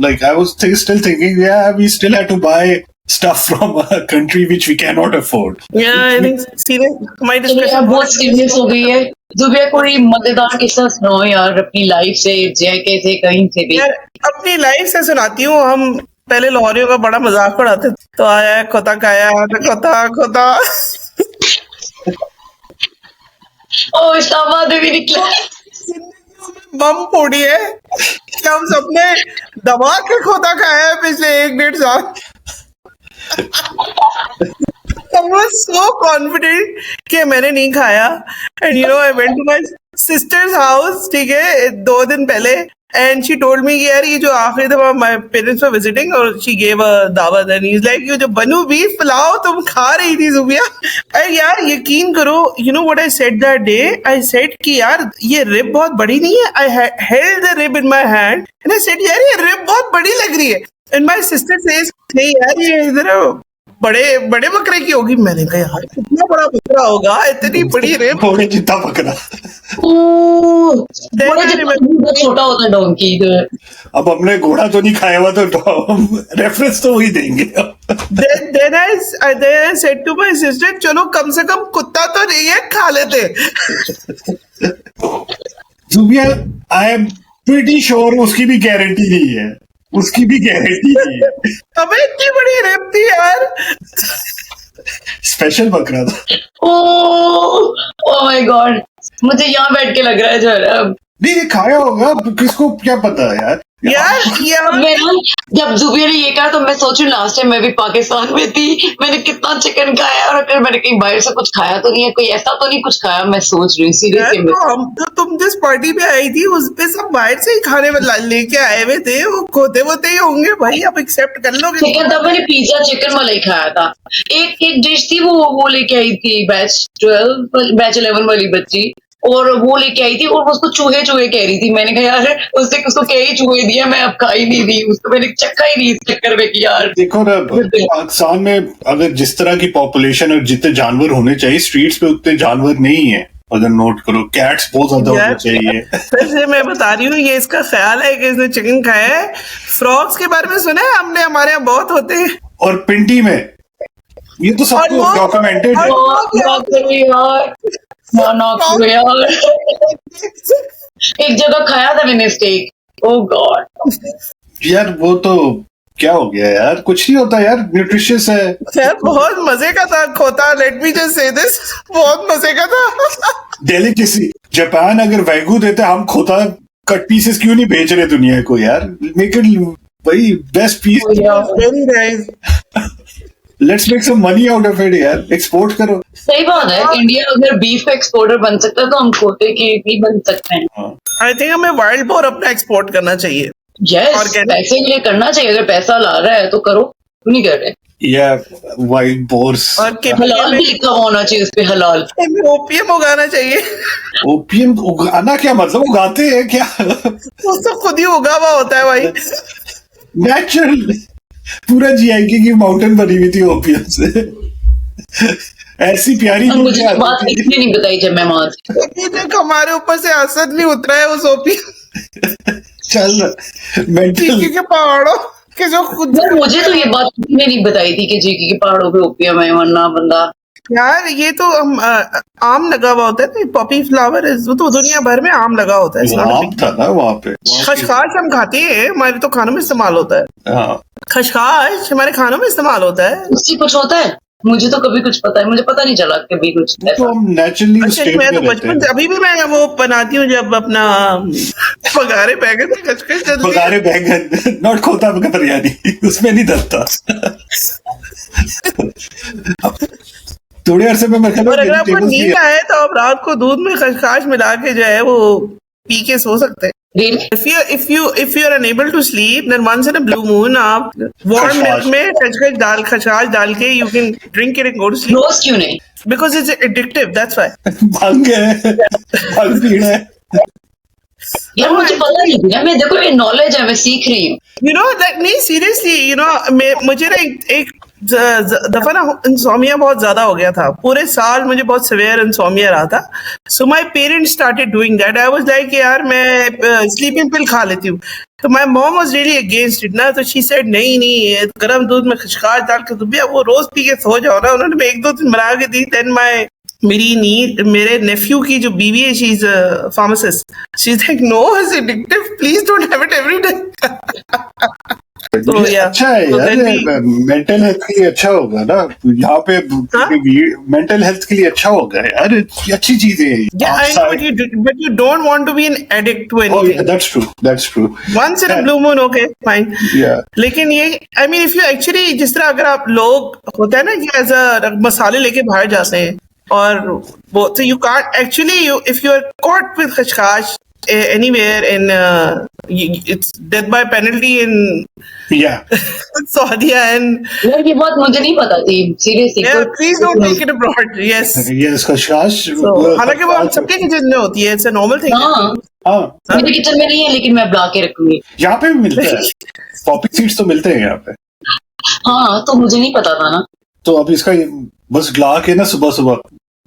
like I was still thinking, we still had to buy stuff from a country which we cannot afford. I think my discussion बहुत serious हो गई है। ज़ूबिया कोई मजेदार किस्सा सुनाओ यार अपनी लाइफ से, जैके से, कहीं से भी। यार अपनी लाइफ से सुनाती हूँ। हम पहले लाहौरियों का बड़ा मजाक उड़ाते, तो आया खोता खाया, खोता ओ इस्लामाबाद में भी निकला, बम फोड़ी है कि हम सबने दबा के खोता खाया है पिछले 1-1.5 साल। I was so confident कि मैंने नहीं खाया, and I went to my sister's house, ठीक है, 2 दिन पहले, and she told me कि यार ये जो आखिरी दफा my parents were visiting और she gave a दावत, and he's like, ये जो बनू बीफ पुलाव तुम खा रही थी ज़ूबिया, and यार यकीन करो, you know what I said that day? I said कि यार ये रिब बहुत बड़ी नहीं है। I held the rib in my hand and I said यार ये रिब बहुत बड़ी लग रही है, and my sister says नहीं यार ये इधर बड़े बकरे की होगी। मैंने कहा यार कितना बड़ा बकरा होगा, इतनी बड़ी रिब, घोड़े जितना बकरा। छोटा होता है डोंकी। अब हमने घोड़ा तो नहीं खाया हुआ, तो रेफरेंस तो वही देंगे। then I said to my sister, चलो कम से कम कुत्ता तो नहीं है, खा लेते। ज़ूबिया, आई एम प्रीटी श्योर उसकी भी गारंटी नहीं है, उसकी भी गारंटी नहीं है। अबे इतनी बड़ी रेप थी यार, स्पेशल बकरा था। ओह माय गॉड, मुझे यहाँ बैठ के लग रहा है जरा नहीं ये खाया होगा, किसको क्या पता है यार। मैं जब ज़ूबिया ने ये कहा तो मैं सोचूं लास्ट टाइम मैं भी पाकिस्तान में थी, मैंने कितना चिकन खाया और अगर मैंने कहीं बाहर से कुछ खाया तो नहीं है, कोई ऐसा तो नहीं कुछ खाया। मैं सोच रही सीरियसली, तो तुम जिस पार्टी में आई थी उस पे सब बाहर से ही खाने में लेके आए हुए थे, वो खोते वोते ही होंगे भाई, आप एक्सेप्ट कर लोगे। चिकन था, मैंने पिज्जा चिकन वाला ही खाया था। एक डिश थी वो लेके आई थी बैच 11 वाली बच्ची, और वो लेके आई थी और उसको चूहे कह रही थी। मैंने कहा यार उसको क्या ही चूहे दिया, मैं अब खा ही नहीं दी उसको, मैंने चक्का ही नहीं इस चक्कर में कि यार। देखो ना पाकिस्तान में अगर जिस तरह की पॉपुलेशन और जितने जानवर होने चाहिए, स्ट्रीट्स पे उतने जानवर नहीं है। अगर नोट करो कैट्स बहुत ज्यादा होने चाहिए। वैसे मैं बता रही हूँ, ये इसका ख्याल है कि इसने चिकन खाया है। फ्रॉग्स के बारे में सुना है हमने, हमारे यहाँ बहुत होते हैं। और पिंडी में ये तो सब डॉक्यूमेंटेड है। एक जगह खाया था मैंने स्टेक, ओह गॉड। यार वो तो क्या हो गया यार, कुछ नहीं होता यार, न्यूट्रिशियस है। यार बहुत मजे का था खोता, let me just say this, बहुत मजे का था। डेलिकेसी। जापान अगर वैगू देते, हम खोता कट पीसेस क्यों नहीं भेज रहे दुनिया को यार? मेक इट भाई best piece. Very nice. Let's make some money out of it यार, एक्सपोर्ट करो। सही बात है, इंडिया अगर बीफ एक्सपोर्टर बन सकता है तो हम खोते के भी बन सकते हैं। आई थिंक हमें वाइल्ड बोर अपना एक्सपोर्ट करना चाहिए। Yes, Organic. पैसे के लिए करना चाहिए, अगर पैसा ला रहा है तो करो, क्यों नहीं कर रहे? या वाइल्ड बोर्स। और हलाल भी लिखा हुआ होना चाहिए उस पे, हलाल। ओपीएम उगाना चाहिए। ओपीएम उगाना क्या मतलब, उगाते हैं क्या? वो तो खुद ही उगा हुआ होता है भाई। नेचुरल। पूरा जीआईके की माउंटेन बनी हुई थी ओपीएम से। ऐसी प्यारी और मुझे चीजें बात आती थी। इसलिए नहीं बताई जब मैं वहां थी। अभी तक हमारे ऊपर से असर नहीं उतरा है उस ओपीएम चल मेंटल। के पहाड़ों के जो खुद। यार मुझे तो ये बात किसी ने नहीं बताई थी कि जीके के पहाड़ों पे ओपीएम है, वरना बंदा। यार ये तो आम लगा हुआ होता है ना, पॉपी फ्लावर वो तो दुनिया भर में आम लगा होता है। It's not a आम big- था ना वहाँ पे। खशखाश हम खाते हैं, हमारे तो खानों में इस्तेमाल होता है। हाँ। खशखाश हमारे खानों में इस्तेमाल होता है। उससे कुछ होता है? मुझे तो कभी कुछ पता है, मुझे पता नहीं चला कभी कुछ तो ऐसा। हम नेचुरली अच्छा स्टेट मैं में तो रहते बचपन से हैं। अभी भी मैं वो बनाती हूँ जब अपना पगारे बैगन की खचखच चलती है। बघारे बैंगन, नॉट खोता बिरयानी, उसमें नहीं डरता। थोड़े अरसे में मैं और अगर आपको नींद आए तो आप रात को दूध में खसखस मिला के जो है वो पी के सो सकते हैं। Really? If you are unable to sleep, then once in a blue moon, आप warm खसखस। milk में खसखस डाल के you can drink it and go to sleep रोज क्यों नहीं? because it's addictive. That's why. भांग है, भांग पीना है। यार मुझे पता नहीं था, मैं देखो ये नॉलेज है, मैं सीख रही हूँ। You know that नहीं seriously, you know मुझे ना एक दफा ना इंसोमिया बहुत ज्यादा हो गया था, पूरे साल मुझे बहुत सिवियर इंसोमिया रहा था। So my parents started doing that. I was like यार मैं स्लीपिंग पिल खा लेती हूँ, तो my mom was really against it ना। तो शी सेड नहीं नहीं, गर्म दूध में खसखस डाल के भैया वो रोज पी के सो जाओ ना। उन्होंने एक दो दिन बना के दी। देन माय मेरे नेफ्यू की जो बीवी है, she is pharmacist, she is like no it's addictive, please don't have it every day. तो या अच्छा है यार, मेंटल हेल्थ के लिए अच्छा होगा ना यहाँ पे। मेंटल हेल्थ के लिए अच्छा होगा यार, अच्छी चीज है। Yeah, I know, but you don't want to be an addict to Oh, anything. yeah, that's true. Once in a blue moon, okay, fine. Yeah. लेकिन ये, I mean, if you actually, जिस तरह अगर आप लोग होता है ना कि एज अ मसाले लेके बाहर जाते हैं और वो, so you can't actually, if you are caught with खसखस anywhere in it's death by penalty in Yeah. Saudi and यार ये बात मुझे नहीं पता थी, seriously. yeah, please don't take it abroad. Yes. Yes, खसखस। So, हालांकि वो हम सबके किचन में होती है, it's a normal thing. हाँ, हाँ, मेरे किचन में नहीं है, लेकिन मैं बना के रखूंगी। यहाँ पे भी मिलता है। पॉपी सीड्स तो मिलते हैं यहाँ पे। हाँ, तो मुझे नहीं पता था ना। तो अब इसका बस ला के ना सुबह सुबह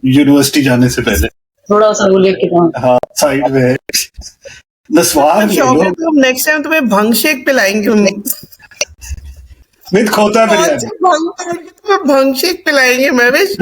यूनिवर्सिटी जाने से पहले, थोड़ा सा वो लेके जाऊँ। हाँ साइड में नस्वार ले लो तो हम नेक्स्ट टाइम तुम्हें भंग शेक पिलाएंगे। विद खोता बिरयानी। तुम्हें भंग शेक पिलाएंगे महवेश।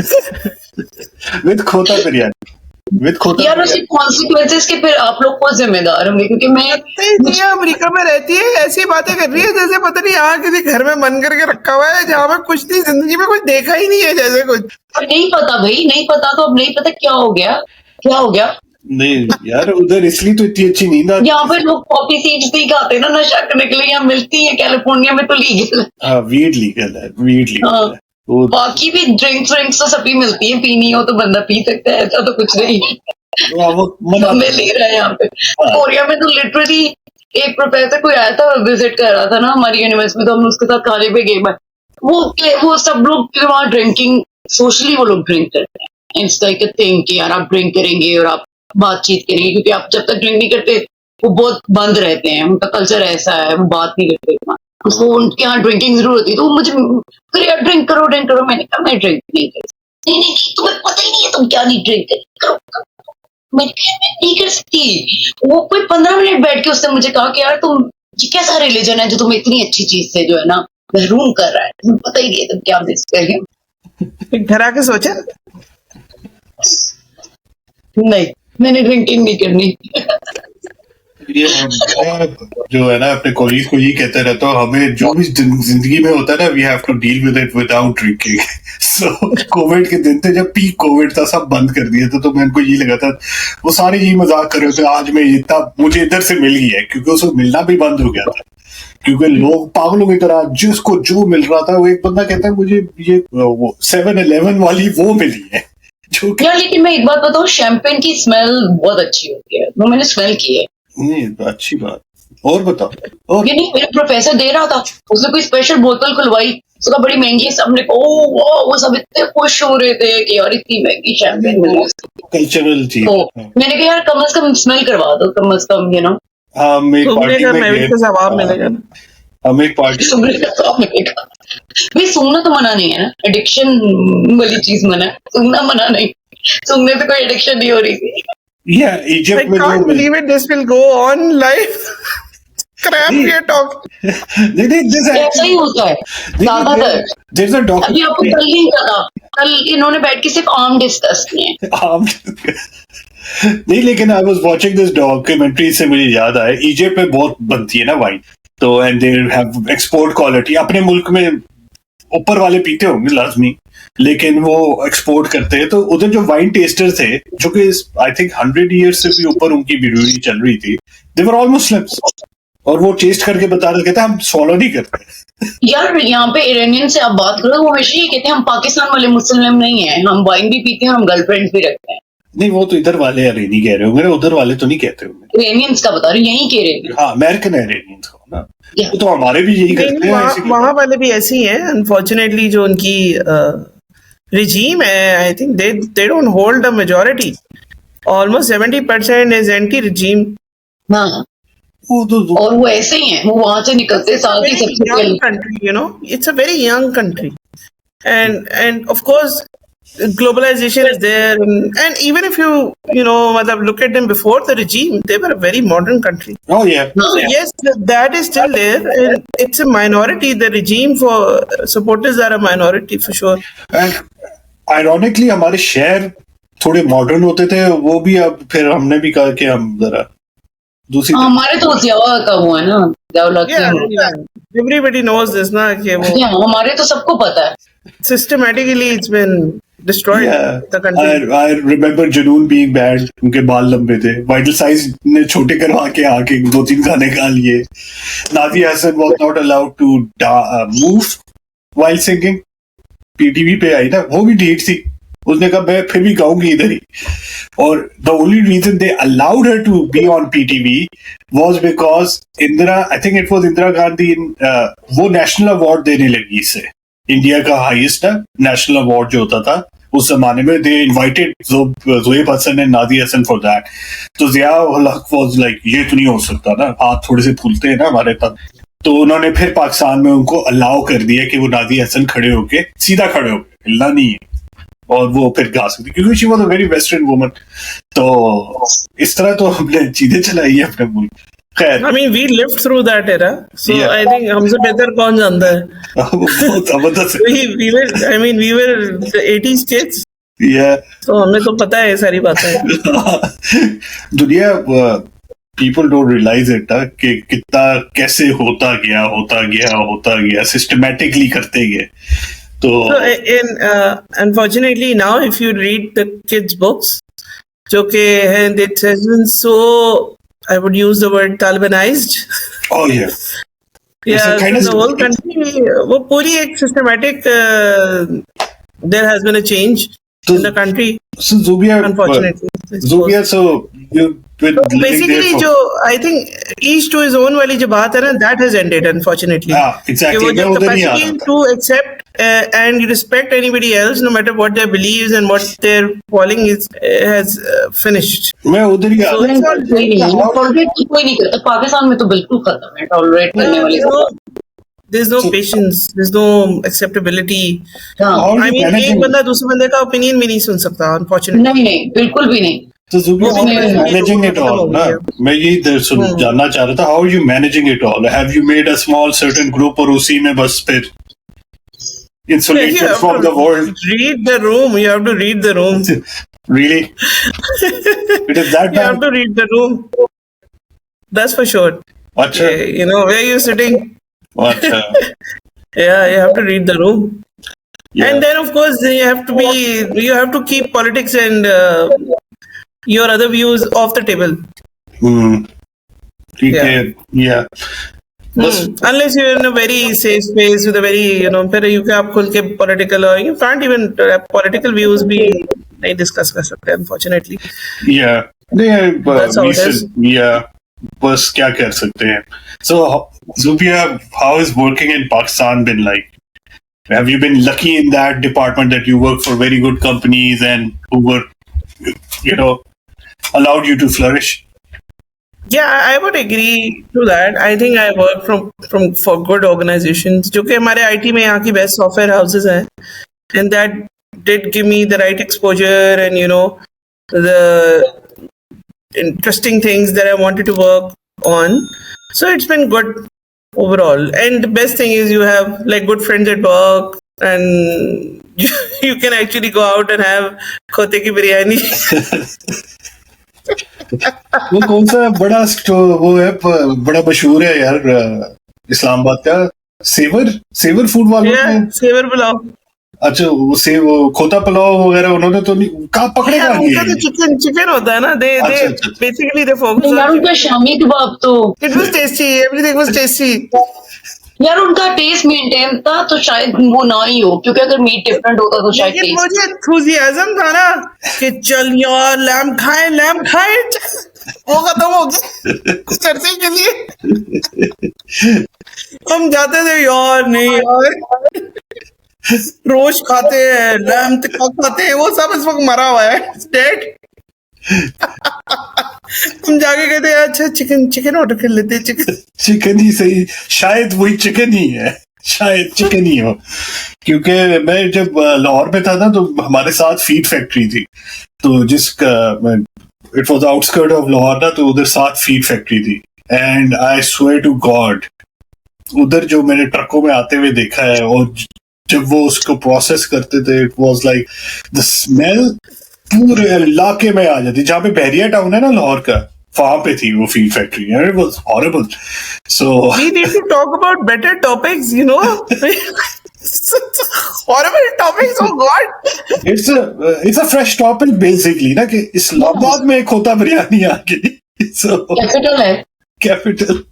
विद खोता बिरयानी। विद खोता यार उसके बिरयानी। कॉन्सिक्वेंसेस के फिर आप लोग को जिम्मेदार होंगे, क्योंकि मैं दुनिया अमेरिका में रहती है, ऐसी बातें कर रही है जैसे पता नहीं यहाँ किसी घर में मन करके रखा हुआ है जहाँ पे कुछ नहीं, जिंदगी में कुछ देखा ही नहीं है जैसे कुछ। नहीं पता भाई, नहीं पता तो अब नहीं पता क्या हो गया, क्या हो गया। नहीं यार, उधर इसलिए तो इतनी अच्छी नींद आती यहाँ पे लोग पॉपी सीड्स नहीं खाते ना नशा करने के लिए, यहाँ मिलती है, कैलिफोर्निया में तो लीगल है। है। वीड लीगल है, वीड लीगल हाँ। है। वो बाकी भी ड्रिंक्स तो सभी मिलती है, पीनी हो तो बंदा पी सकता है, ऐसा तो कुछ नहीं है। वो मना मैं ले रहा है यहाँ पे। कोरिया में तो लिटरली एक प्रोफेसर कोई आया था, विजिट कर रहा था ना हमारी यूनिवर्सिटी में, तो हम उसके साथ खाने पे गए। वो सब लोग वहाँ ड्रिंकिंग, सोशली वो लोग ड्रिंक करते हैं। इट्स लाइक अ थिंग कि यार आप ड्रिंक करेंगे और आप बातचीत करेंगे, क्योंकि आप जब तक ड्रिंक नहीं करते वो बहुत बंद रहते हैं, उनका कल्चर ऐसा है, वो बात नहीं करते इतना। उसको उनके यहाँ ड्रिंकिंग जरूर होती है, तो वो मुझे फिर यार ड्रिंक करो। मैंने कहा मैं ड्रिंक नहीं करती। नहीं, तुम्हें पता ही नहीं है तुम क्या नहीं ड्रिंक करो। मैं नहीं कर सकती। वो कोई 15 मिनट बैठ के उसने मुझे कहा कि यार तुम, ये कैसा रिलीजन है जो तुम्हें इतनी अच्छी चीज से जो है ना महरूम कर रहा है, तुम्हें पता ही नहीं है तुम क्या मिस कर रहे हो। घर आके सोचा नहीं, मैंने ड्रिंकिंग नहीं करनी। ये मैं जो है ना अपने कॉलीग को ये कहते रहता हूँ, हमें जो भी जिंदगी में होता है ना, we have to deal with it without drinking. So Covid के दिन थे, जब पीक कोविड था, सब बंद कर दिया था, तो मैं उनको ये लगा था, वो सारे यही मजाक कर रहे थे, आज मैं इतना मुझे इधर से मिल गया है, क्योंकि उसको मिलना भी बंद हो गया था, क्योंकि लोग पागलों की तरह जिसको जो मिल रहा था, वो एक बंदा कहता है मुझे ये वो 7-Eleven वाली वो मिली है जो कि यार लेकिन मैं एक बात बताऊँ, शैंपेन की स्मेल बहुत अच्छी होती है, वो मैंने स्मेल की है। नहीं, अच्छी बात। और बताओ। और ये नहीं, मेरा प्रोफेसर दे रहा था, उसने कोई स्पेशल बोतल खुलवाई, उसका बड़ी महंगी है, सबने वो सब इतने खुश हो रहे थे कि यार इतनी महंगी शैंपेन मिली। कल्चरल चीज। तो मैंने कहा यार कम से कम स्मेल करवा दो, कम से कम यू नो। हम एक तुमने पार्टी कहा में मैं भी गए, तो जवाब मिलेगा ना। हम एक पार्टी सुनने का तो मिलेगा भाई, सुनना तो मना नहीं है ना, एडिक्शन वाली चीज मना है, सुनना मना नहीं, सुनने से कोई एडिक्शन नहीं हो रही थी। या I इजिप्ट में can't जो believe it. This will go on live. Crap नहीं। you're talking. नहीं दिस ऐसा ही होता है ज्यादातर। देयर अ अभी आपको कल नहीं पता, कल इन्होंने बैठ के सिर्फ आम डिस्कस किए हैं। नहीं, लेकिन I was watching this documentary से मुझे याद आया, इजिप्ट में बहुत बनती है ना वाइन, तो and they have export quality. अपने मुल्क में ऊपर वाले पीते होंगे लाजमी, लेकिन वो एक्सपोर्ट करते हैं। तो उधर जो वाइन टेस्टर थे, जो कि आई थिंक 100 ईयर्स से भी ऊपर उनकी ब्रूअरी चल रही थी, दे वर ऑल मुस्लिम्स, और वो टेस्ट करके बता रहे थे हम फॉलो नहीं करते। यार यहाँ पे इरानियन से आप बात करो, वो हमेशा ये कहते हैं हम पाकिस्तान वाले मुस्लिम नहीं है, हम वाइन भी पीते हैं और हम गर्लफ्रेंड भी रखते हैं। नहीं, वो तो इधर वाले अरेनी कह रहे होंगे, उधर वाले तो नहीं कहते होंगे। इरानियंस का बता रही यही कह रहे हैं। हाँ, अमेरिकन अरेनियंस को ना, Yeah. वो तो हमारे भी यही करते हैं। वहाँ वाले भी ऐसी हैं, अनफॉर्चुनेटली जो उनकी regime है, I think they don't hold a majority. Almost 70% is anti-regime. हाँ, वो तो और वो ऐसे ही हैं, वो वहां से निकलते साथ ही Very सबसे young पहले। country, you know, it's a very young country, and of course globalization is there, and even if you know मतलब look at them before the regime, they were a very modern country. oh yeah, हाँ, So yes, that is still there, and it's a minority. The regime for supporters are a minority for sure. and ironically हमारे शहर थोड़े modern होते थे, वो भी अब फिर हमने भी कहा कि हम जरा दूसरी हमारे तो ज्यादा का हुआ है ना, ज्यादा Yeah, लगते हैं। everybody knows this ना कि वो Yeah, हमारे तो सबको पता है। systematically it's been destroyed Yeah, the country. I remember Junoon being banned, उनके बाल लंबे थे, Vital Size ने छोटे करवा के आके 2-3 गाने गा लिए। Nadia Hassan was not allowed to move while singing, PTV पे आई ना, वो भी ढीठ थी, उसने कहा मैं फिर भी गाऊंगी इधर ही। और the only reason they allowed her to be on PTV was because I think it was Indira Gandhi, वो नेशनल अवार्ड देने लगी इससे, इंडिया का हाईएस्ट नेशनल अवार्ड जो होता था उस जमाने में, they invited Zoheb Hassan and Nadia Hassan for that. तो जिया उल हक वाज लाइक ये तो नहीं हो सकता ना, हाथ थोड़े से फूलते हैं ना हमारे तक, तो उन्होंने फिर पाकिस्तान में उनको अलाउ कर दिया कि वो नादिया हसन खड़े होके, सीधा खड़े होके, हिलना नहीं है, और वो फिर गा सकती, क्योंकि she was a very western woman. तो इस तरह तो हमने चीजें चलाई है अपने मुल्क। खैर, I mean, we lived through that era, so Yeah. I think हमसे बेहतर कौन जानता है? वो बहुत जबरदस्त We were the 80s kids, है। so हमें तो पता है ये सारी बातें। दुनिया पीपल डोंट रियलाइज इट कि कितना कैसे होता गया सिस्टमैटिकली करते गए। तो Unfortunately now if you read the kids books जो कि हैं, it has been so, I would use the word Talibanized. oh yeah, Yeah, a kind so of- the whole country, वो पूरी एक systematic, there has been a change in the country, so Zubia, unfortunately. I suppose. Zubia, so you've been So living there basically for- जो I think each to his own वाली जो बात है ना, that has ended unfortunately. हाँ, exactly, कि वो जो मैं उधर नहीं आ capacity रहा था। to accept and respect anybody else no matter what their beliefs and what their falling is has finished. मैं उधर ही आ So रहा it's all कोई नहीं है, टॉलरेट तो कोई नहीं करता, पाकिस्तान में तो बिल्कुल खत्म है टॉलरेट करने वाली there's no patience, there's no acceptability. हाँ, How are I you mean managing? एक बंदा दूसरे बंदे का opinion भी नहीं सुन सकता unfortunately. नहीं बिल्कुल भी नहीं। तो Zubia, how are you उसमें- managing it all? ना, मैं यही जानना चाह रहा था, how are you managing it all? Have you made a small certain group और उसी में बस फिर You insulated have from to the world? read the room. You have to read the room. Really? It is that You have bad? to read the room. That's for sure. अच्छा You know where you're sitting. अच्छा Yeah, you have to read the room. yeah. And then, of course, you have to keep politics and your other views off the table. ठीक Yeah. है yeah. बस Unless you're in a very safe space with a very, फिर you can आप खुल के political or you can't even political views भी नहीं discuss कर सकते unfortunately. yeah नहीं That's how it is. yeah बस क्या कर सकते हैं. So Zubia, how is working in Pakistan been like? Have you been lucky in that department that you work for very good companies and who were, allowed you to flourish? Yeah, I would agree to that. I think I work for good organizations, जो कि हमारे IT में यहाँ की best software houses हैं, and that did give me the right exposure and the interesting things that I wanted to work on. So it's been good overall. And the best thing is you have like good friends at work, and you can actually go out and have खोते की बिरयानी. वो कौन सा वो है बड़ा मशहूर है यार इस्लामाबाद का सेवर फूड वालों Yeah, सेवर पुलाव. अच्छा वो खोता पुलाव वगैरह उन्होंने तो कहाँ पकड़े Yeah, कहाँ उनका तो चिकन होता है ना. They अच्छा. basically they focus यार on उनका शामी कबाब तो it was tasty. Everything was tasty. यार उनका टेस्ट मेंटेन था तो शायद वो ना ही हो, क्योंकि अगर मीट डिफरेंट होता तो शायद लेकिन टेस्ट. मुझे enthusiasm था ना कि चल यार लैम्ब खाए वो खत्म हो गया चर्चे के लिए. हम जाते थे यार नहीं यार रोज खाते हैं लैम्ब खाते हैं, वो सब इस वक्त मरा हुआ है डेड. हम जाके कहते हैं अच्छा चिकन ऑर्डर कर लेते हैं. चिकन ही सही, शायद वही चिकन ही है, शायद चिकन ही हो. क्योंकि मैं जब लाहौर में था ना तो हमारे साथ फीड फैक्ट्री थी, तो it was outskirt of Lahore ना, तो उधर साथ फीड फैक्ट्री थी. And I swear to God उधर जो मैंने ट्रकों में आते हुए देखा है और जब वो उसको प्रोसेस करते थे, it was like the smell पूरे इलाके में आ जाती. जहाँ पे बहरिया टाउन है ना लाहौर का, वहां पे थी वो feed factory. It was horrible. So We need to talk about better topics, horrible topics. Oh God. It's a fresh topic basically ना, कि इस्लामाबाद में खोता बिरयानी आ गई. सो कैपिटल है. Capital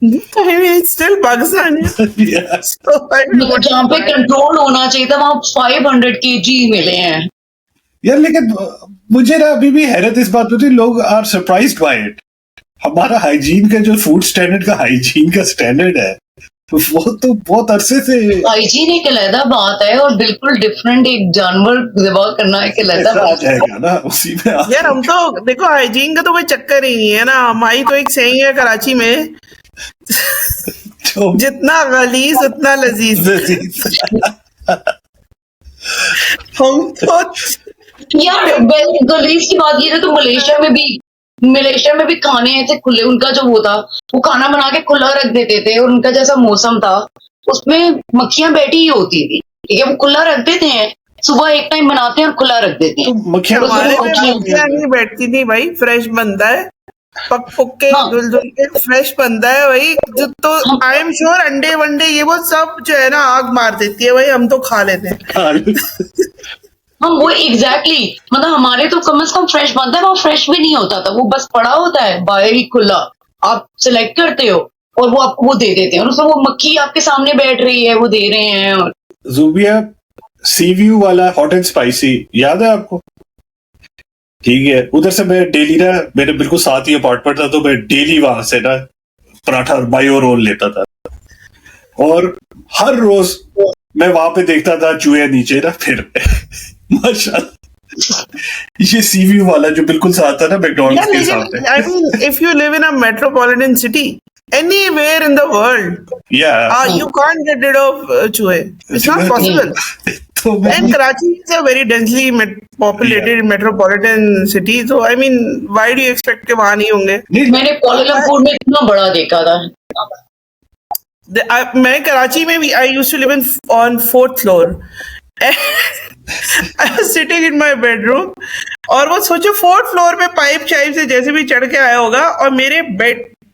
I mean, it's still Pakistan. yeah. So I don't know what जहाँ पे control होना चाहिए था वहाँ 500 kg मिले हैं. यार लेकिन मुझे ना अभी भी हैरत इस बात पे थी, लोग आर सरप्राइज्ड बाय इट. हमारा हाइजीन का जो फूड स्टैंडर्ड का हाइजीन का स्टैंडर्ड है वो तो बहुत अरसे से हाइजीन एक अलहदा बात है और बिल्कुल डिफरेंट एक जानवर ज़िबा करना एक अलहदा ऐसा आ बात है. जाएगा ना उसी में यार हम तो देखो हाइजीन का तो कोई चक्कर ही नहीं है ना. हमारी तो एक saying है कराची में, तो जितना गलीज उतना लजीज. हम तो यार गलीज की बात ये है तो मलेशिया में भी खाने ऐसे खुले, उनका जो वो था वो खाना बना के खुला रख देते थे और उनका जैसा मौसम था उसमें मक्खियां बैठी ही होती थी. ठीक है, वो खुला रख देते हैं, सुबह एक टाइम बनाते हैं और खुला रक देते हैं. तो मक्खियां हमारे में मक्खियां मक्खियां नहीं बैठती थी भाई, फ्रेश बनता है, पक पुक के हाँ. धुल धुल के फ्रेश बनता है भाई. जो तो आई एम श्योर अंडे वंडे ये वो सब जो है ना आग मार देती है भाई, हम तो खा लेते हैं. हम वो एग्जैक्टली मतलब हमारे तो कम से कम फ्रेश बनता है, वहाँ फ्रेश भी नहीं होता था, वो बस पड़ा होता है बाहर ही खुला, आप सिलेक्ट करते हो और वो आपको वो दे देते हैं और उसमें वो मक्खी आपके सामने बैठ रही है, वो दे रहे हैं. और ज़ूबिया सी व्यू वाला हॉट एंड स्पाइसी याद है आपको? ठीक है, उधर से मैं डेली ना, मेरे बिल्कुल साथ ही अपार्टमेंट था, तो मैं डेली वहां से ना पराठा और बायो रोल लेता था और हर रोज मैं वहां पे देखता था चूहे नीचे ना फिर माशाल्लाह. ये सी व्यू वाला जो बिल्कुल साथ था ना मैकडॉनल्ड्स के सामने. I mean, if you live in a metropolitan city, anywhere in the world, you can't get rid of चूहे. It's not possible. तो And Karachi is a very densely populated metropolitan city. So I mean, why do you expect कि वहाँ नहीं होंगे? मैंने Kuala Lumpur में इतना बड़ा देखा था. मैं कराची में भी I used to live on 4th floor. I was sitting in my bedroom और वो सोचो 4th फ्लोर पे पाइप शाइप से जैसे भी चढ़ के आया होगा और मेरे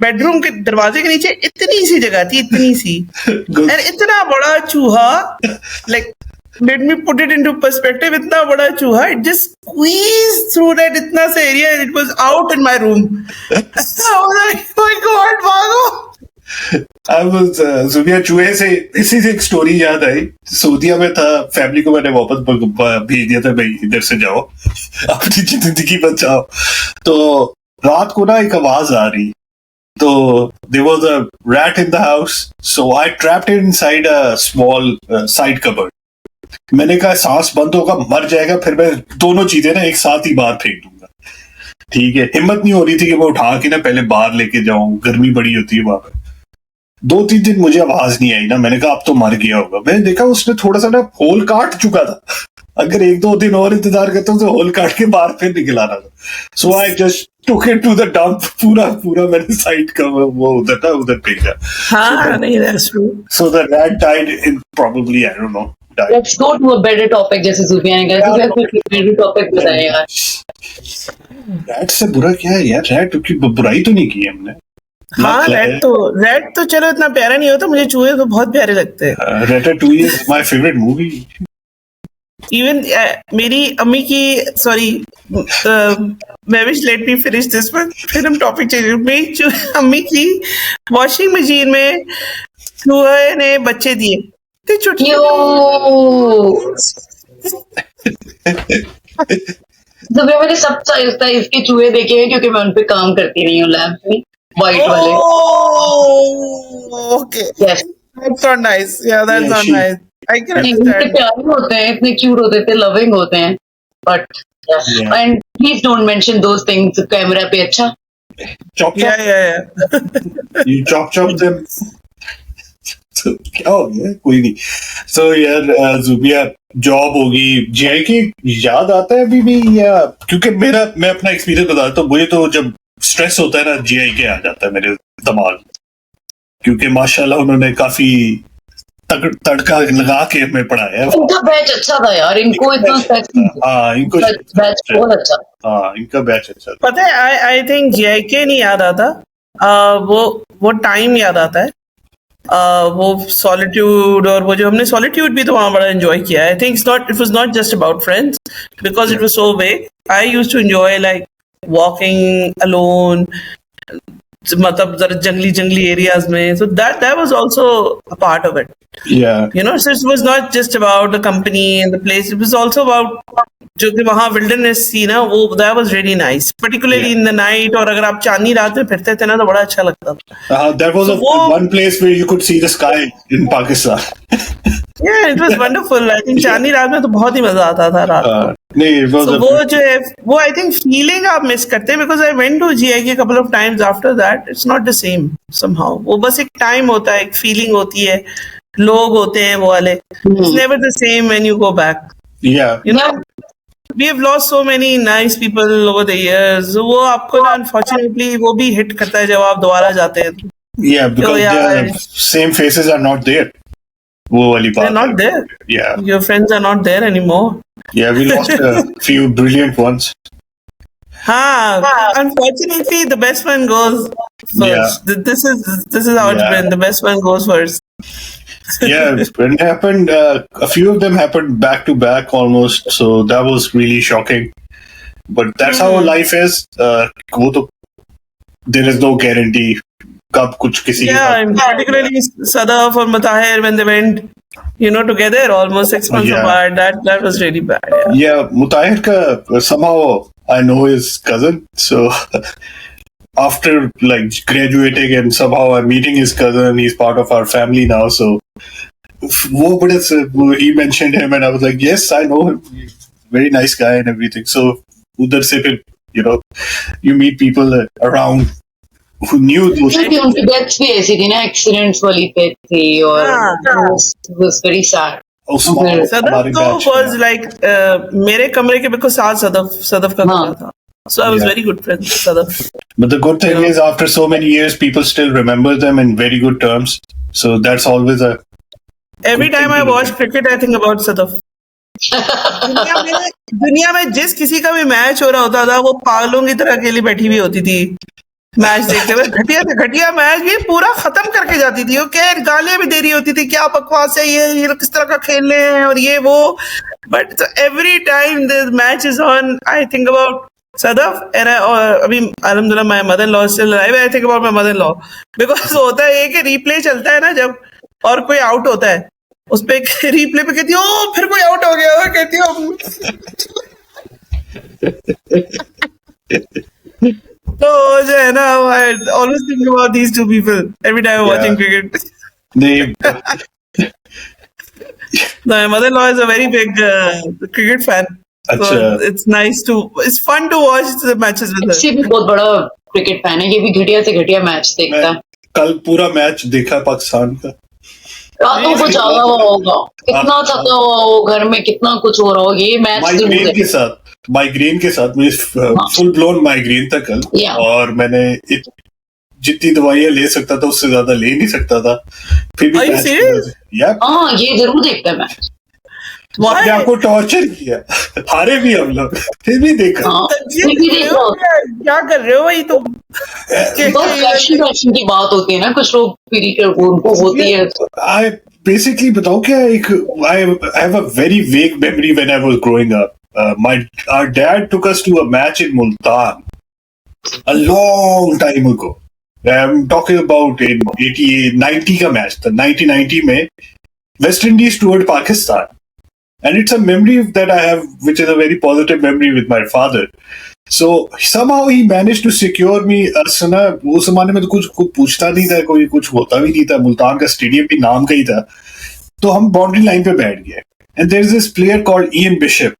बेडरूम के दरवाजे के नीचे इतनी सी जगह थी, इतनी सी, और इतना बड़ा चूहा, like let me put it into perspective, इतना बड़ा चूहा, it just squeeze through that इतना सा area, it was out in my room. I was like my God, भागो। आई वाज जुबिया चूहे से इसी से एक स्टोरी याद आई। सऊदीया में था, फैमिली को मैंने वापस भेज दिया था, भाई इधर से जाओ, अपनी जिंदगी बचाओ। तो रात को ना एक आवाज आ रही, तो there was a rat in the house, so I trapped it inside a small side cupboard. मैंने कहा सांस बंद होगा, मर जाएगा, फिर मैं दोनों चीजें ना एक साथ ही बाहर फेंक दूंगा। ठीक है, हिम्मत नहीं हो रही थी कि मैं उठा के ना पहले बाहर लेके जाऊं, गर्मी बड़ी होती है वहां पे। 2-3 दिन मुझे आवाज नहीं आई ना, मैंने कहा अब तो मर गया होगा। मैंने देखा उसने थोड़ा सा ना होल काट चुका था, अगर 1-2 दिन और इंतजार करता तो होल काट के बाहर फिर निकल आना था। So I just took it to the dump, पूरा मैंने साइड का वो उधर था, उधर फेंका। हाँ, नहीं, that's true. So the rat died in probably, I don't know, died. Let's go to a better topic, जैसे सूफिया ने कहा। सूफिया कोई better topic बताए यार। रैट से बुरा क्या है यार, रैट की बुराई तो नहीं की हमने। हाँ, रेड तो चलो इतना प्यारा नहीं होता, मुझे चूहे तो बहुत प्यारे लगते हैं। Ratatouille is my favorite movie. Even मेरी अम्मी की, सॉरी, मैं wish let me finish this one, फिर हम टॉपिक चेंज। मेरी अम्मी की वॉशिंग मशीन में चूहे ने बच्चे दिए थे, छोटे। तो मैंने सब साइज के चूहे देखे हैं, क्योंकि मैं उन पे काम करती रही हूँ लैब में, व्हाइट वाले। Okay, Yes. that's not nice. Yeah, that's Yeah, not she- nice. I can इतने understand. प्यारे होते हैं, इतने क्यूट होते थे, लविंग होते हैं, but Yeah. And please don't mention those things camera पे। अच्छा, Chop Yeah, yeah. you chop them. So, क्या हो गया, कोई नहीं। So यार जुबिया जॉब होगी, जीआई की याद आता है अभी भी, या क्योंकि मैं अपना एक्सपीरियंस बताता हूँ, मुझे तो जब स्ट्रेस होता है ना, जीआई के आ जाता है मेरे दिमाग, क्योंकि माशाल्लाह उन्होंने काफी तड़का लगा के हमें पढ़ाया है। इनका बैच अच्छा था यार, इनको इतना हाँ, इनको बैच बहुत अच्छा। हाँ, इनका बैच अच्छा था। पता है, आई थिंक जीआईके नहीं याद आता, वो टाइम याद आता है, वो सॉलिट्यूड, और वो जो हमने सॉलिट्यूड भी तो वहाँ बड़ा एंजॉय किया। I think it was not just about friends, because it was so big. I used to enjoy like walking alone, मतलब जरा जंगली एरियाज में, so that was also a part of it. Yeah. You know, so it was not just about the company and the place, it was also about जो कि वहाँ wilderness थी ना, वो that was really nice, particularly in the night, और अगर आप चांदनी रात में फिरते थे ना तो बड़ा अच्छा लगता था। That was one place where you could see the sky in Pakistan. Yeah, it was wonderful. I think चांदनी रात में तो बहुत ही मजा आता था रात को। नहीं, it was So वो जो है, वो I think feeling आप मिस करते हैं, because I went to GIK a couple of times after that. It's not the same somehow. वो बस एक time होता है, एक feeling होती है, लोग होते हैं वो वाले। It's never the same when you go back. Yeah. You know, we have lost so many nice people over the years. वो आपको ना unfortunately वो भी hit करता है जब आप दोबारा जाते हैं। Yeah, because the same faces are not there. वो वाली बात। They're not there. Yeah. Your friends are not there anymore. Yeah, we lost a few brilliant ones. Unfortunately, the best one goes first. Yeah. This is how it's been. The best one goes first. Yeah, when it happened, a few of them happened back to back almost, so that was really shocking. But that's how life is. वो तो there is no guarantee कब कुछ किसी के साथ। and particularly Sadaf or Matahir, when they went, together almost 6 months apart, that was really bad. Yeah, Mutahir ka somehow I know his cousin, so after like graduating and somehow I'm meeting his cousin, he's part of our family now. So he mentioned him and I was like, yes, I know him. He's a very nice guy and everything. So udhar se phir, you meet people around who knew those. उनकी deaths भी ऐसी थी ना, accidents वाली death थी, और was very sad. Sadaf तो was like मेरे कमरे के बिल्कुल साथ सदफ का कमरा था. So I was very good friends with Sadaf. But the good thing is, after so many years, people still remember them in very good terms. So that's always a. Every time I watch cricket, I think about Sadaf. दुनिया में जिस किसी का भी match हो रहा होता था वो पागलों की तरह अकेली बैठी हुई होती थी मैच देखते हुए। घटिया से घटिया मैच भी पूरा खत्म करके जाती थी। वो क्या गालियां भी दे रही होती थी, क्या बकवास है ये लोग किस तरह का खेल रहे हैं और ये वो। But every time this match is on I think about Sadaf and अभी अल्हम्दुलिल्लाह my mother in law still alive. I think about my mother in law because होता है कि रिप्ले चलता है ना जब और कोई आउट होता है उस पे रिप्ले पे कहती हो फिर कोई आउट हो गया, कहती हो तो जो है ना I always think about these two people every time watching cricket. नहीं My mother-in-law is a very big cricket fan. अच्छा। So it's fun to watch the matches with her. इससे भी बहुत बड़ा क्रिकेट फैन है, ये भी घटिया से घटिया मैच देखता है। कल पूरा मैच देखा पाकिस्तान का। रातों को जागा हुआ होगा, कितना थका हुआ हो, घर में कितना कुछ हो रहा हो, ये मैच माइग्रेन के साथ मुझे फुल ब्लोन माइग्रेन था कल। और मैंने जितनी दवाइयां ले सकता था उससे ज्यादा ले नहीं सकता था, फिर भी हाँ ये जरूर देखता है मैच। अपने आपको टॉर्चर किया, हारे भी हम लोग फिर भी देखा। क्या कर रहे हो भाई तुम? पैशन की बात होती है ना, कुछ लोग उनको होती है। I basically बताऊं क्या, एक I have a very vague memory when I was growing up. Our dad took us to a match in Multan a long time ago. I'm talking about in 90 का मैच था, 1990 में West Indies toward Pakistan, and it's a memory that I have, which is a very positive memory with my father. So somehow he managed to secure me सुना वो जमाने में तो कुछ पूछता नहीं था, कोई कुछ होता भी नहीं था, मुल्तान का स्टेडियम भी नाम का ही था, तो हम बाउंड्री लाइन पे बैठ गए। And there is this player called Ian Bishop,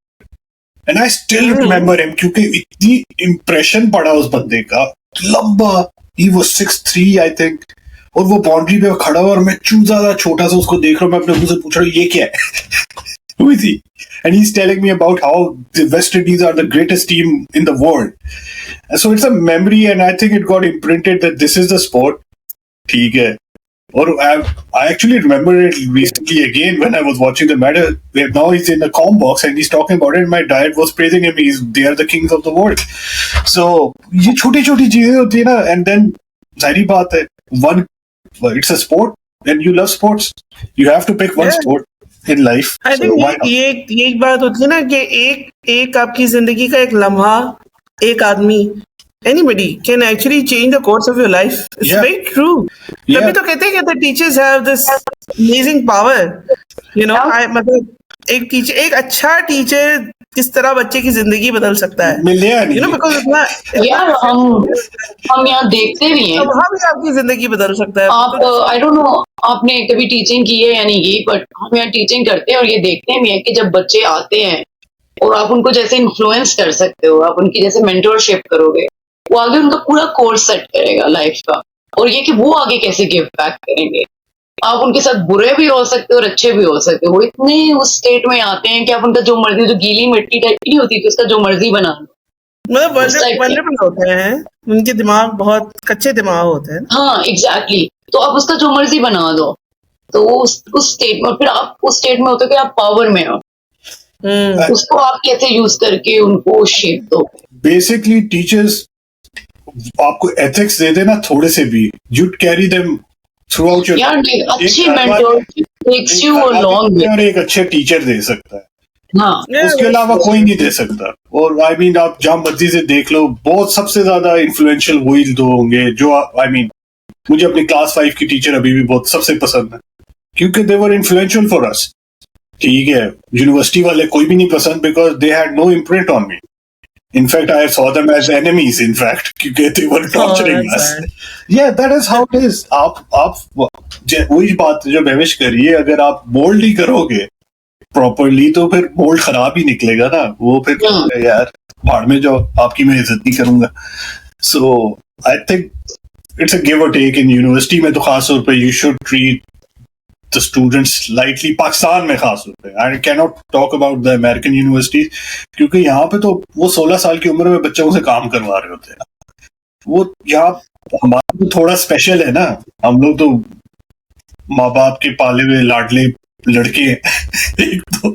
and I still remember him क्योंकि इतनी impression पड़ा उस बंदे का, लंबा, he was 6'3" I think, और वो बाउंड्री पे खड़ा हुआ और मैं चूजा था छोटा सा उसको देख रहा हूँ, मैं अपने मुंह से पूछ रहा हूँ ये क्या है? Who is he? And he's telling me about how the West Indies are the greatest team in the world. And so it's a memory, and I think it got imprinted that this is the sport. ठीक है. Or I actually remember it recently again when I was watching the match. Now he's in the comm box and he's talking about it. And my dad was praising him. They are the kings of the world. So ये छोटी-छोटी चीजें होती है ना. And then सारी बात है. It's a sport, and you love sports. You have to pick one sport in life. I think ये एक बात होती है ना कि एक आपकी जिंदगी का एक लम्हा, एक आदमी, anybody can actually change the course of your life. It's very true. तभी तो कहते हैं कि the teachers have this amazing power. You know, मतलब एक अच्छा टीचर किस तरह बच्चे की जिंदगी बदल सकता है। You know, because यार हम यहाँ देखते भी हैं, आपकी जिंदगी बदल सकता है। आप आई डोंट नो आपने कभी टीचिंग की है या नहीं की, बट हम यहाँ टीचिंग करते हैं और ये देखते भी हैं कि जब बच्चे आते हैं और आप उनको जैसे इन्फ्लुएंस कर सकते हो, आप उनकी जैसे मेंटरशिप करोगे, वो आगे उनका पूरा कोर्स सेट करेगा लाइफ का, और ये कि वो आगे कैसे गिव बैक करेंगे। आप उनके साथ बुरे भी हो सकते हो और अच्छे भी हो सकते हो। वो इतने उस स्टेट में आते हैं कि आप उनका जो मर्जी, जो गीली मिट्टी टाइप की नहीं होती कि उसका जो मर्जी बना लो, मतलब वल्नरेबल होते हैं, उनके दिमाग बहुत कच्चे दिमाग होते हैं। हाँ एग्जैक्टली, तो आप उसका जो मर्जी बना दो, तो वो उस स्टेट में, फिर आप उस स्टेट में होते हो कि आप पावर में हो, उसको आप कैसे यूज करके उनको शेप दो। बेसिकली टीचर्स आपको एथिक्स दे देना थोड़े से भी, you carry them throughout your. अच्छी mentorship takes you a long way, और एक अच्छे टीचर दे सकता है, हाँ उसके अलावा कोई नहीं दे सकता। और आई मीन आप जहाँ मर्जी से देख लो, बहुत सबसे ज्यादा इन्फ्लुएंशियल वही दो होंगे जो आई मीन मुझे अपनी क्लास 5 की टीचर अभी भी बहुत सबसे पसंद है, क्योंकि दे वर इन्फ्लुएंशियल फॉर अस। ठीक है, यूनिवर्सिटी वाले कोई भी नहीं पसंद, because they had no imprint on me. In fact, I saw them as enemies, in fact, क्योंकि they were torturing us. Yeah, that is how it is. आप वही बात जो महविश करिए, अगर आप मोल्ड ही करोगे प्रॉपरली तो फिर मोल्ड खराब ही निकलेगा ना, वो फिर यार भाड़ में जाओ, आपकी मैं इज्जत नहीं करूंगा। So I think it's a give or take in university में तो खास तौर पे you should treat the students lightly, Pakistan में खास तौर पे। I cannot talk about the American universities, क्योंकि यहाँ पे तो वो 16 साल की उम्र में बच्चों से काम करवा रहे होते हैं। वो यहाँ हमारा तो थोड़ा स्पेशल है ना, हम लोग तो माँ बाप के पाले हुए लाडले लड़के हैं एक तो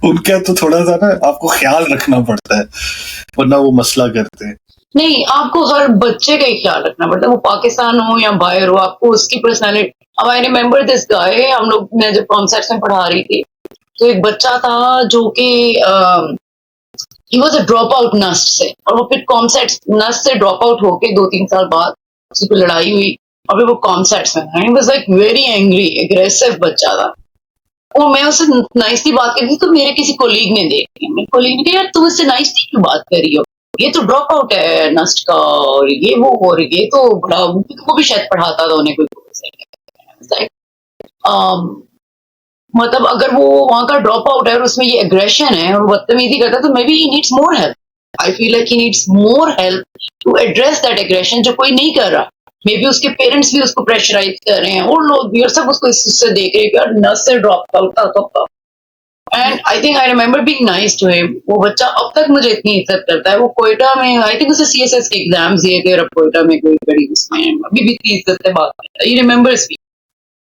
उनका तो थोड़ा सा ना आपको ख्याल रखना पड़ता है, वरना वो मसला करते हैं। नहीं, आपको हर बच्चे का ही ख्याल रखना पड़ता है, वो पाकिस्तान हो या बाहर हो, आपको उसकी पर्सनैलिटी। अब आई रिमेम्बर दिस गाय, हम लोग मैं जब कॉन्सेप्ट में पढ़ा रही थी तो एक बच्चा था जो कि he was a drop out NUST से, और वो फिर कॉन्सेप्ट नस्ट से ड्रॉप आउट होके 2-3 साल बाद उसकी कोई लड़ाई हुई और फिर वो कॉन्सेप्ट्स में he was like very angry aggressive बच्चा था। और मैं उससे नाइसली बात कर रही थी तो मेरे किसी कोलीग ने देख लिया, मेरे कोलीग ने कहा यार तुम इससे नाइसली क्यों बात कर रही हो, ये तो ड्रॉप आउट है नस्ट का, और ये वो, और ये तो बड़ा, वो भी शायद पढ़ाता था उन्हें कोई। मतलब अगर वो वहां का ड्रॉप आउट है और उसमें ये एग्रेशन है और बदतमीजी करता है तो maybe he needs more help. I feel like he needs more help to address that aggression जो कोई नहीं कर रहा। मे बी उसके पेरेंट्स भी उसको प्रेशराइज कर रहे हैं और लोग भी, और सब उसको इससे देख रहे हैं कि यार नस से ड्रॉप आउट था। And I think I remember being nice to him. वो बच्चा अब तक मुझे इतनी इज्जत करता है। वो कोयटा में आई थिंक उसे CSS के एग्जाम्स दिए थे और अब कोयटा में कोई बड़ी उसमें अभी भी इतनी इज्जत से बात करता है। He remembers me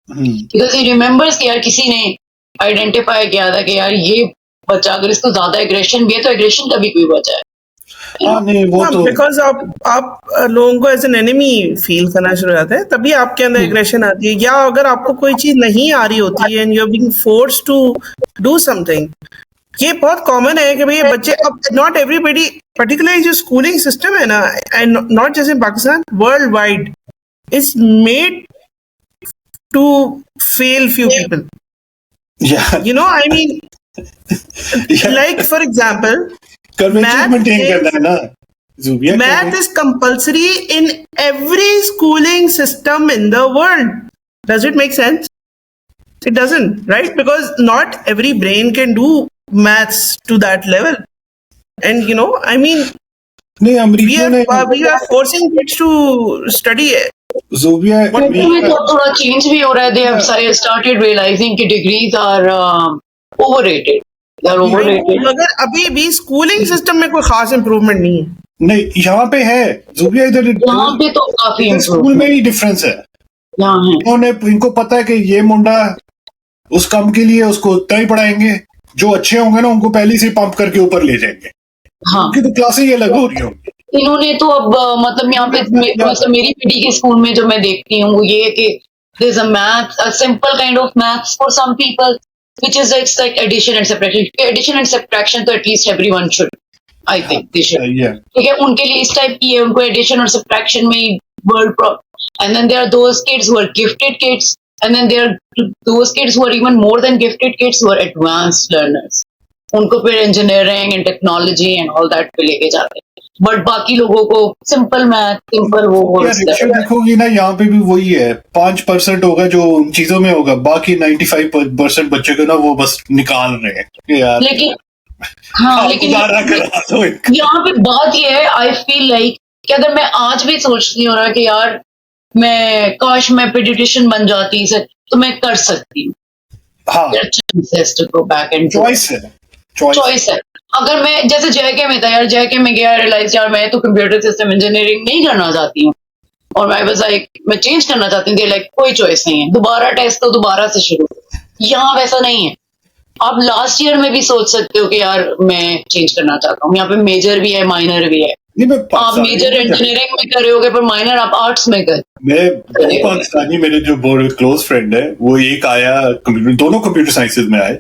because he remembers कि यार किसी ने आइडेंटिफाई किया था कि यार ये बच्चा अगर इसको ज्यादा एग्रेशन भी है तो एग्रेशन का भी कोई वजह है। नहीं वो तो बिकॉज आप लोगों को एज एन एनिमी फील करना शुरू हो जाते हैं, तभी आपके अंदर एग्रेशन आती है। या अगर आपको कोई चीज नहीं आ रही होती है and you are being forced to do something, ये बहुत कॉमन है कि भाई बच्चे, अब नॉट एवरीबडी, पर्टिकुलरली जो स्कूलिंग सिस्टम है ना, and not just in Pakistan, worldwide is made to fail few people. You know, I mean, like for example, math is compulsory in every schooling system in the world. Does it make sense? It doesn't, right? Because not every brain can do maths to that level. And you know, I mean, we are forcing kids to study it. थोड़ा change भी हो रहा है। They have started realizing कि degrees are overrated. They are overrated. मगर अभी भी schooling system में कोई खास इम्प्रूवमेंट नहीं है। नहीं, यहाँ पे है ज़ूबिया, इधर यहाँ पे तो काफी स्कूल में ही डिफरेंस है। यहाँ है, उन्होंने, इनको पता है कि ये मुंडा उस काम के लिए उसको उतना ही पढ़ाएंगे, जो अच्छे होंगे ना उनको पहले से पंप करके ऊपर ले जाएंगे। हाँ, उनकी तो क्लासें ही अलग हो रही होंगी। इन्होंने तो अब मतलब यहाँ पे मतलब मेरी बेटी के स्कूल में जो मैं देखती हूँ वो ये है कि there's a math, a simple kind of maths for some people, which is like addition and subtraction. Addition and subtraction तो at least everyone should, I think they should. ठीक है, उनके लिए इस टाइप की है, उनको addition और subtraction में world problem. And then there are those kids who are gifted kids, and then there are those kids who are even more than gifted kids who are advanced learners. उनको फिर engineering and technology and all that पे लेके जाते हैं। But बाकी लोगों को simple math, simple वो देखोगी ना, यहाँ पे भी वही है। 5% होगा जो उन चीजों में होगा, बाकी 95% बच्चे को ना वो बस निकाल रहे हैं यार। लेकिन हाँ, लेकिन यहाँ पे बात ये है, आई फील लाइक कि अगर मैं आज भी सोचती हूँ ना कि यार मैं काश मैं पेडिट्रिशियन बन जाती से तो मैं कर सकती हूँ। चॉइस है। अगर मैं जैसे JK में था यार, JK में गया, रियलाइज यार मैं तो कंप्यूटर सिस्टम इंजीनियरिंग नहीं करना चाहती हूँ और मैं बस लाइक मैं चेंज करना चाहती हूँ। लाइक कोई चॉइस नहीं है, दोबारा टेस्ट तो दोबारा से शुरू। यहाँ वैसा नहीं है। आप लास्ट ईयर में भी सोच सकते हो कि यार मैं चेंज करना चाहता हूँ। यहाँ पे मेजर भी है, माइनर भी है। आप मेजर इंजीनियरिंग में कर रहे होगे पर माइनर आप आर्ट्स में कर। मैं पाकिस्तानी, मेरे जो बहुत क्लोज फ्रेंड है वो एक आया कंप्यूटर, दोनों कंप्यूटर साइंसेज में आए।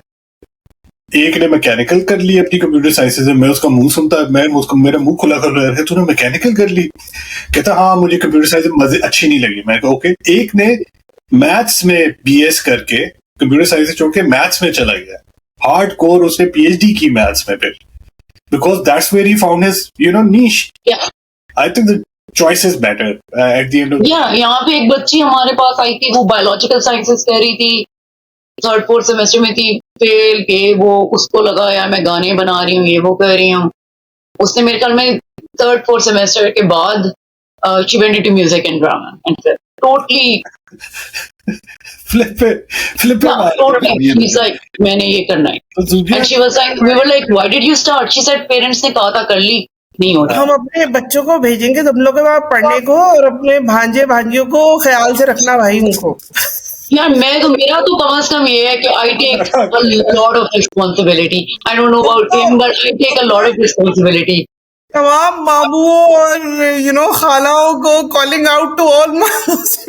एक ने मैकेनिकल कर ली अपनी कंप्यूटर साइंसेज में। मैं उसका मुंह सुनता, मैं उसका मेरा मुंह खुला कर रहा है, तूने मैकेनिकल कर ली? कहता हाँ मुझे कंप्यूटर साइंस मजे अच्छी नहीं लगी। मैं कहा ओके। एक ने मैथ्स में BS करके कंप्यूटर साइंस से छोड़ के मैथ्स में चला गया, हार्ड कोर उसने PhD की मैथ्स में फिर, because that's where he found his niche. I think the choice is better at the end of. यहाँ पे एक बच्ची हमारे पास आई थी, वो बायोलॉजिकल साइंसेस कर रही थी, 3rd-4th सेमेस्टर में थी, फेल के वो उसको लगा यार मैं गाने बना रही हूँ, ये वो कर रही हूँ। उसने मेरे ख्याल में 3rd-4th सेमेस्टर के बाद she went into music and drama and totally flip totally she's like मैंने ये करना है। and she was like, we were like why did you start? she said parents ने कहा था कर ली, नहीं हो रहा। हम अपने बच्चों को भेजेंगे तुम लोग के वहां पढ़ने को, और अपने भांजे भांजियों को ख्याल से रखना भाई उनको। यार मेरा तो कम से कम ये है कि I take a lot of responsibility. I don't know about him but I take a lot of responsibility. तमाम मामूओं और खालाओं को calling out to all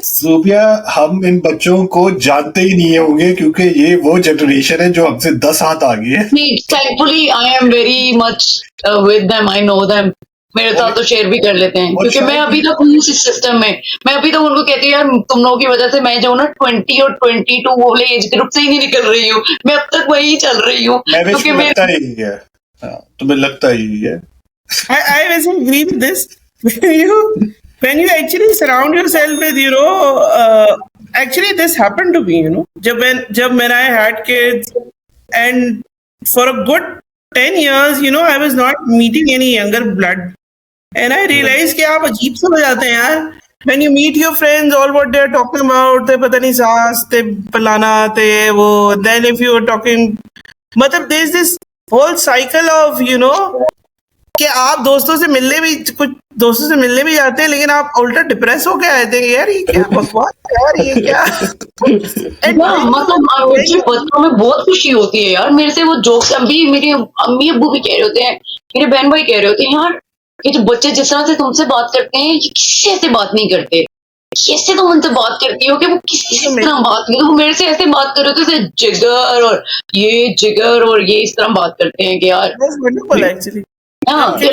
Zubia, हम इन बच्चों को जानते ही नहीं होंगे क्योंकि ये वो जनरेशन है जो हमसे 10 हाथ आगे है. नहीं, thankfully I am very much with them. I know them. मेरे साथ तो शेयर भी कर लेते हैं क्योंकि मैं अभी तक हूँ इस सिस्टम में. मैं अभी तक उनको कहती हूँ यार तुम लोगों की वजह से मैं जो ना 20 और 22 वाले एज ग्रुप से ही नहीं निकल रही हूँ. मैं अब तक वही चल रही हूँ क्योंकि मैं लगता ही है. हाँ, तुम्हें लगता ही है. I basically agree with this. When you actually surround yourself with, actually this happened to me, जब when I had kids, and for a good 10 years, I was not meeting any younger blood. And I realized कि आप अजीब से हो जाते हैं यार. When you meet your friends, all what they're talking about, ते पता नहीं सास, ते फलाना, ते वो. Then if you are talking, मतलब there's this whole cycle of, कि आप दोस्तों से मिलने भी जाते हैं लेकिन आप उल्टा डिप्रेस होके आए थे यार ये क्या बकवास है यार ये क्या. मतलब मुझे बच्चों में बहुत खुशी होती है यार. मेरे से वो जोक्स अभी मेरे अम्मी अब्बू भी कह रहे होते हैं, मेरे बहन भाई कह रहे होते हैं यार ये जो बच्चे जिस तरह से तुमसे बात करते हैं ये किसी ऐसे बात नहीं करते. कैसे तुम उनसे बात करती हो कि वो किसी से इस तरह बात करते. वो मेरे से ऐसे बात कर रहे थे जिगर और ये इस तरह बात करते हैं कि यार. That's wonderful actually. they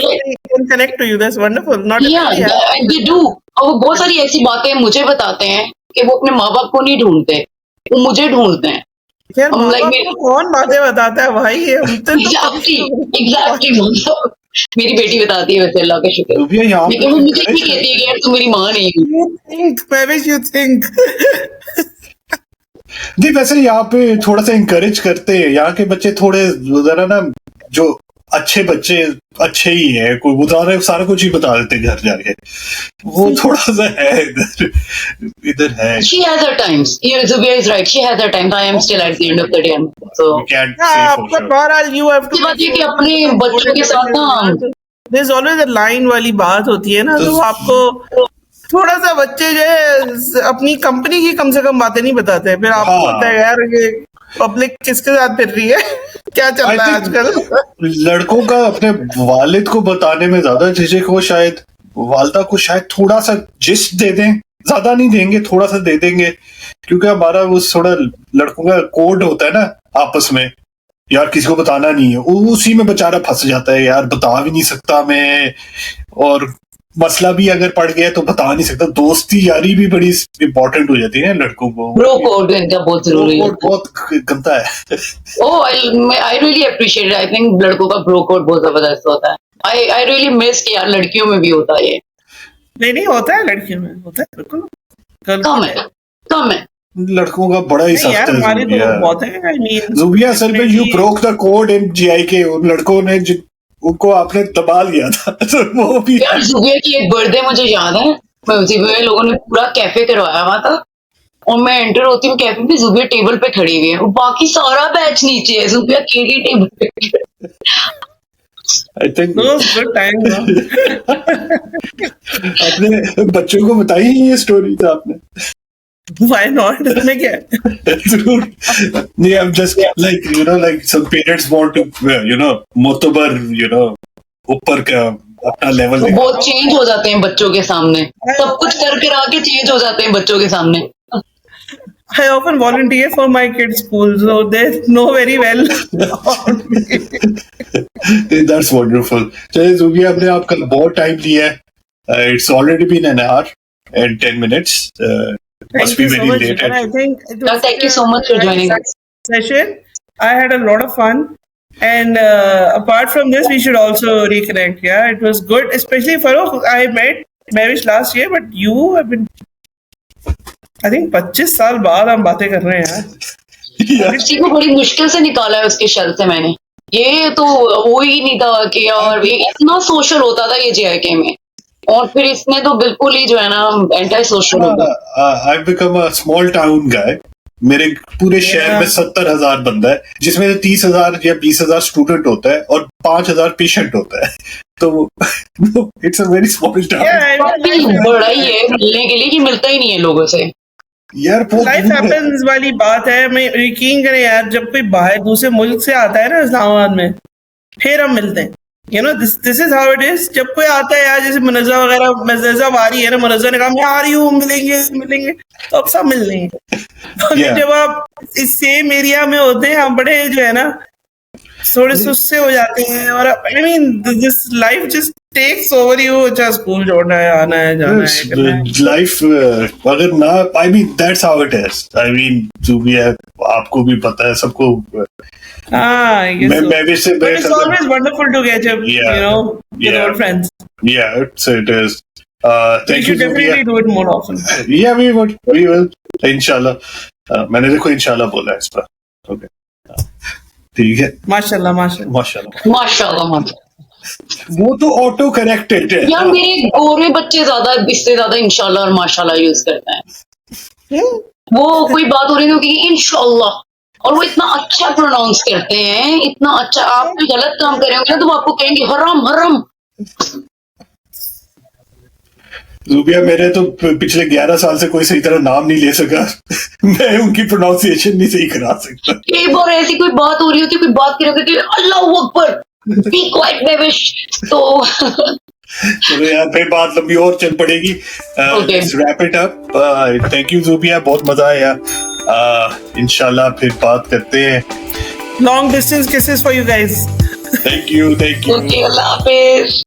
can connect to you. That's wonderful. Not they do. और वो बहुत सारी ऐसी बातें मुझे बताते हैं कि वो अपने माँ बाप को नहीं ढूंढते, वो मुझे ढूंढते हैं. यार माँ बाप को कौन बातें बताता है भाई. एग्जैक्टली मेरी बेटी बताती है वैसे अल्लाह का शुक्र. लेकिन वो मुझे नहीं कहती है कि यार तुम मेरी माँ नहीं हो. You think जी वैसे यहाँ पे थोड़ा सा इंकरेज करते हैं. यहाँ के बच्चे थोड़े जरा ना जो अच्छे बच्चे अच्छे ही है, कोई वो सारा कुछ ही बता देते घर जाके. वो थोड़ा सा है इधर है. She has her times. Zubia is right. She has her times. I am still at the end of the day. So you have to. बात ये कि अपने बच्चों के साथ ना there's always a line वाली बात होती है ना, तो आपको थोड़ा सा बच्चे जो है अपनी कंपनी की कम से कम बातें नहीं बताते. फिर आपको पता है यार ये पब्लिक किसके साथ फिर रही है, क्या चल रहा है आजकल. लड़कों का अपने वालिद को बताने में ज्यादा झिझक हो शायद. वालदा को शायद थोड़ा सा जिस्ट दे दें, ज्यादा नहीं देंगे, थोड़ा सा दे देंगे. क्योंकि हमारा वो थोड़ा लड़कों का कोड होता है ना आपस में, यार किसी को बताना नहीं है. उसी में बेचारा फंस जाता है यार, बता भी नहीं सकता मैं, और मसला भी अगर पड़ गया तो बता नहीं सकता. दोस्ती यारी भी बड़ी इंपॉर्टेंट हो जाती है लड़कों को. ब्रो कोड इनका बहुत जरूरी है. बहुत गंदा है. Oh I really appreciate. I think लड़कों का ब्रो कोड बहुत जबरदस्त होता है. आई रियली मिस कि यार लड़कियों में भी होता है ये. नहीं होता है, लड़कियों में होता है बिल्कुल. कम है. लड़कों का बड़ा ही सख्त है. ज़ुबिया असल में you broke the code in GIK. उन लड़कों ने उनको आपने दबा लिया था. तो वो भी यार ज़ुबिया की एक बर्थडे मुझे याद है. मैं उसी में लोगों ने पूरा कैफे करवाया हुआ था और मैं एंटर होती हूँ कैफे में, ज़ुबिया टेबल पे खड़ी हुई है और बाकी सारा बैच नीचे है, ज़ुबिया अकेली टेबल पे. I think good time. अपने बच्चों को बताई ये स्टोरी था आपने? Why not? इसमें क्या है? जरूर. नहीं, I'm just like some parents want to मोतबर ऊपर का अपना लेवल बहुत चेंज हो जाते हैं बच्चों के सामने. सब कुछ कर आके चेंज हो जाते हैं बच्चों के सामने. I often volunteer for my kids' school, so they know very well. That's wonderful. चलिए ज़ुबिया, आपने आपका बहुत टाइम लिया है. It's already been an hour and 10 minutes. Must be very late. I think thank you so much for joining us. Session. I had a lot of fun, and apart from this, we should also reconnect. Yeah, it was good, especially Farooq. I met Mehwish last year, but you have been. I think 25 साल बाद हम बातें कर रहे हैं यार. किसी को बड़ी मुश्किल से निकाला है उसके शल से मैंने. ये तो वो ही नहीं था कि और इतना सोशल होता था ये JIK में, और फिर इसने तो बिल्कुल ही जो है ना एंटी सोशल हो गया. I've become a small town guy. मेरे पूरे शहर में 70,000 बंदा है, जिसमें 30,000 या 20,000 स्टूडेंट होता है और 5,000 पेशेंट होता है. तो it's a very small town. बड़ा ही है मिलने के लिए कि मिलता ही नहीं है लोगों से. यार वो लाइफ दूर है। हैपेंस वाली बात है। मैं यकीन करें यार, जब कोई बाहर दूसरे मुल्क से आता है ना इस्लामाबाद में, फिर हम मिलते हैं। You know this is how it is. जब कोई आता है यार, जैसे मुनज़्ज़ा वगैरह, मुनज़्ज़ा आ रही है ना, मुनज़्ज़ा ने कहा मैं आ रही हूँ, मिलेंगे, तो अब सब मिल लेंगे। Yeah. जब आप इस सेम एरिया में होते हैं, हम बड़े जो है ना थोड़े सुस्ते हो जाते हैं, और I mean this life just takes over you. अच्छा स्कूल छोड़ना है, आना है, जाना है, करना है। लाइफ अगर ना, I mean that's how it is. I mean जो भी है आपको भी पता है, सबको। हाँ, I guess so. मैं भी से But it's always wonderful to catch up, Yeah. you know, with Yeah. old friends. Yeah, it is. We Thank you, should definitely Zubia. do it more often. Yeah, we will. इंशाल्लाह। मैंने देखो इंशाल्लाह बोला है इस पर। ओके, ठीक है। माशाल्लाह, माशाल्लाह। माशाल्लाह। माशाल्लाह। वो तो ऑटो करेक्टेड है। यार मेरे गोरे बच्चे ज्यादा इससे ज्यादा इंशाल्लाह और माशाल्लाह यूज करते हैं। वो कोई बात हो रही होगी इंशाल्लाह, और वो इतना अच्छा प्रोनाउंस करते हैं, इतना अच्छा। आप कोई गलत काम कर रहे होंगे ना तो वो आपको कहेंगे हराम हराम। ज़ुबिया, मेरे तो पिछले 11 साल से कोई सही तरह नाम नहीं ले सका। मैं उनकी प्रोनाउंसिएशन नहीं सही करा सकता। एक बार ऐसी कोई बात हो रही होती, कोई बात कर रहे होते, अल्लाह अकबर, बी क्वाइट बेबिश। तो चलो यार, फिर बात लंबी और चल पड़ेगी। Okay. Wrap it up. Thank you Zubia, बहुत मजा आया। इंशाल्लाह फिर बात करते हैं। Long distance kisses for you guys. Thank you. Okay, Allah Hafiz.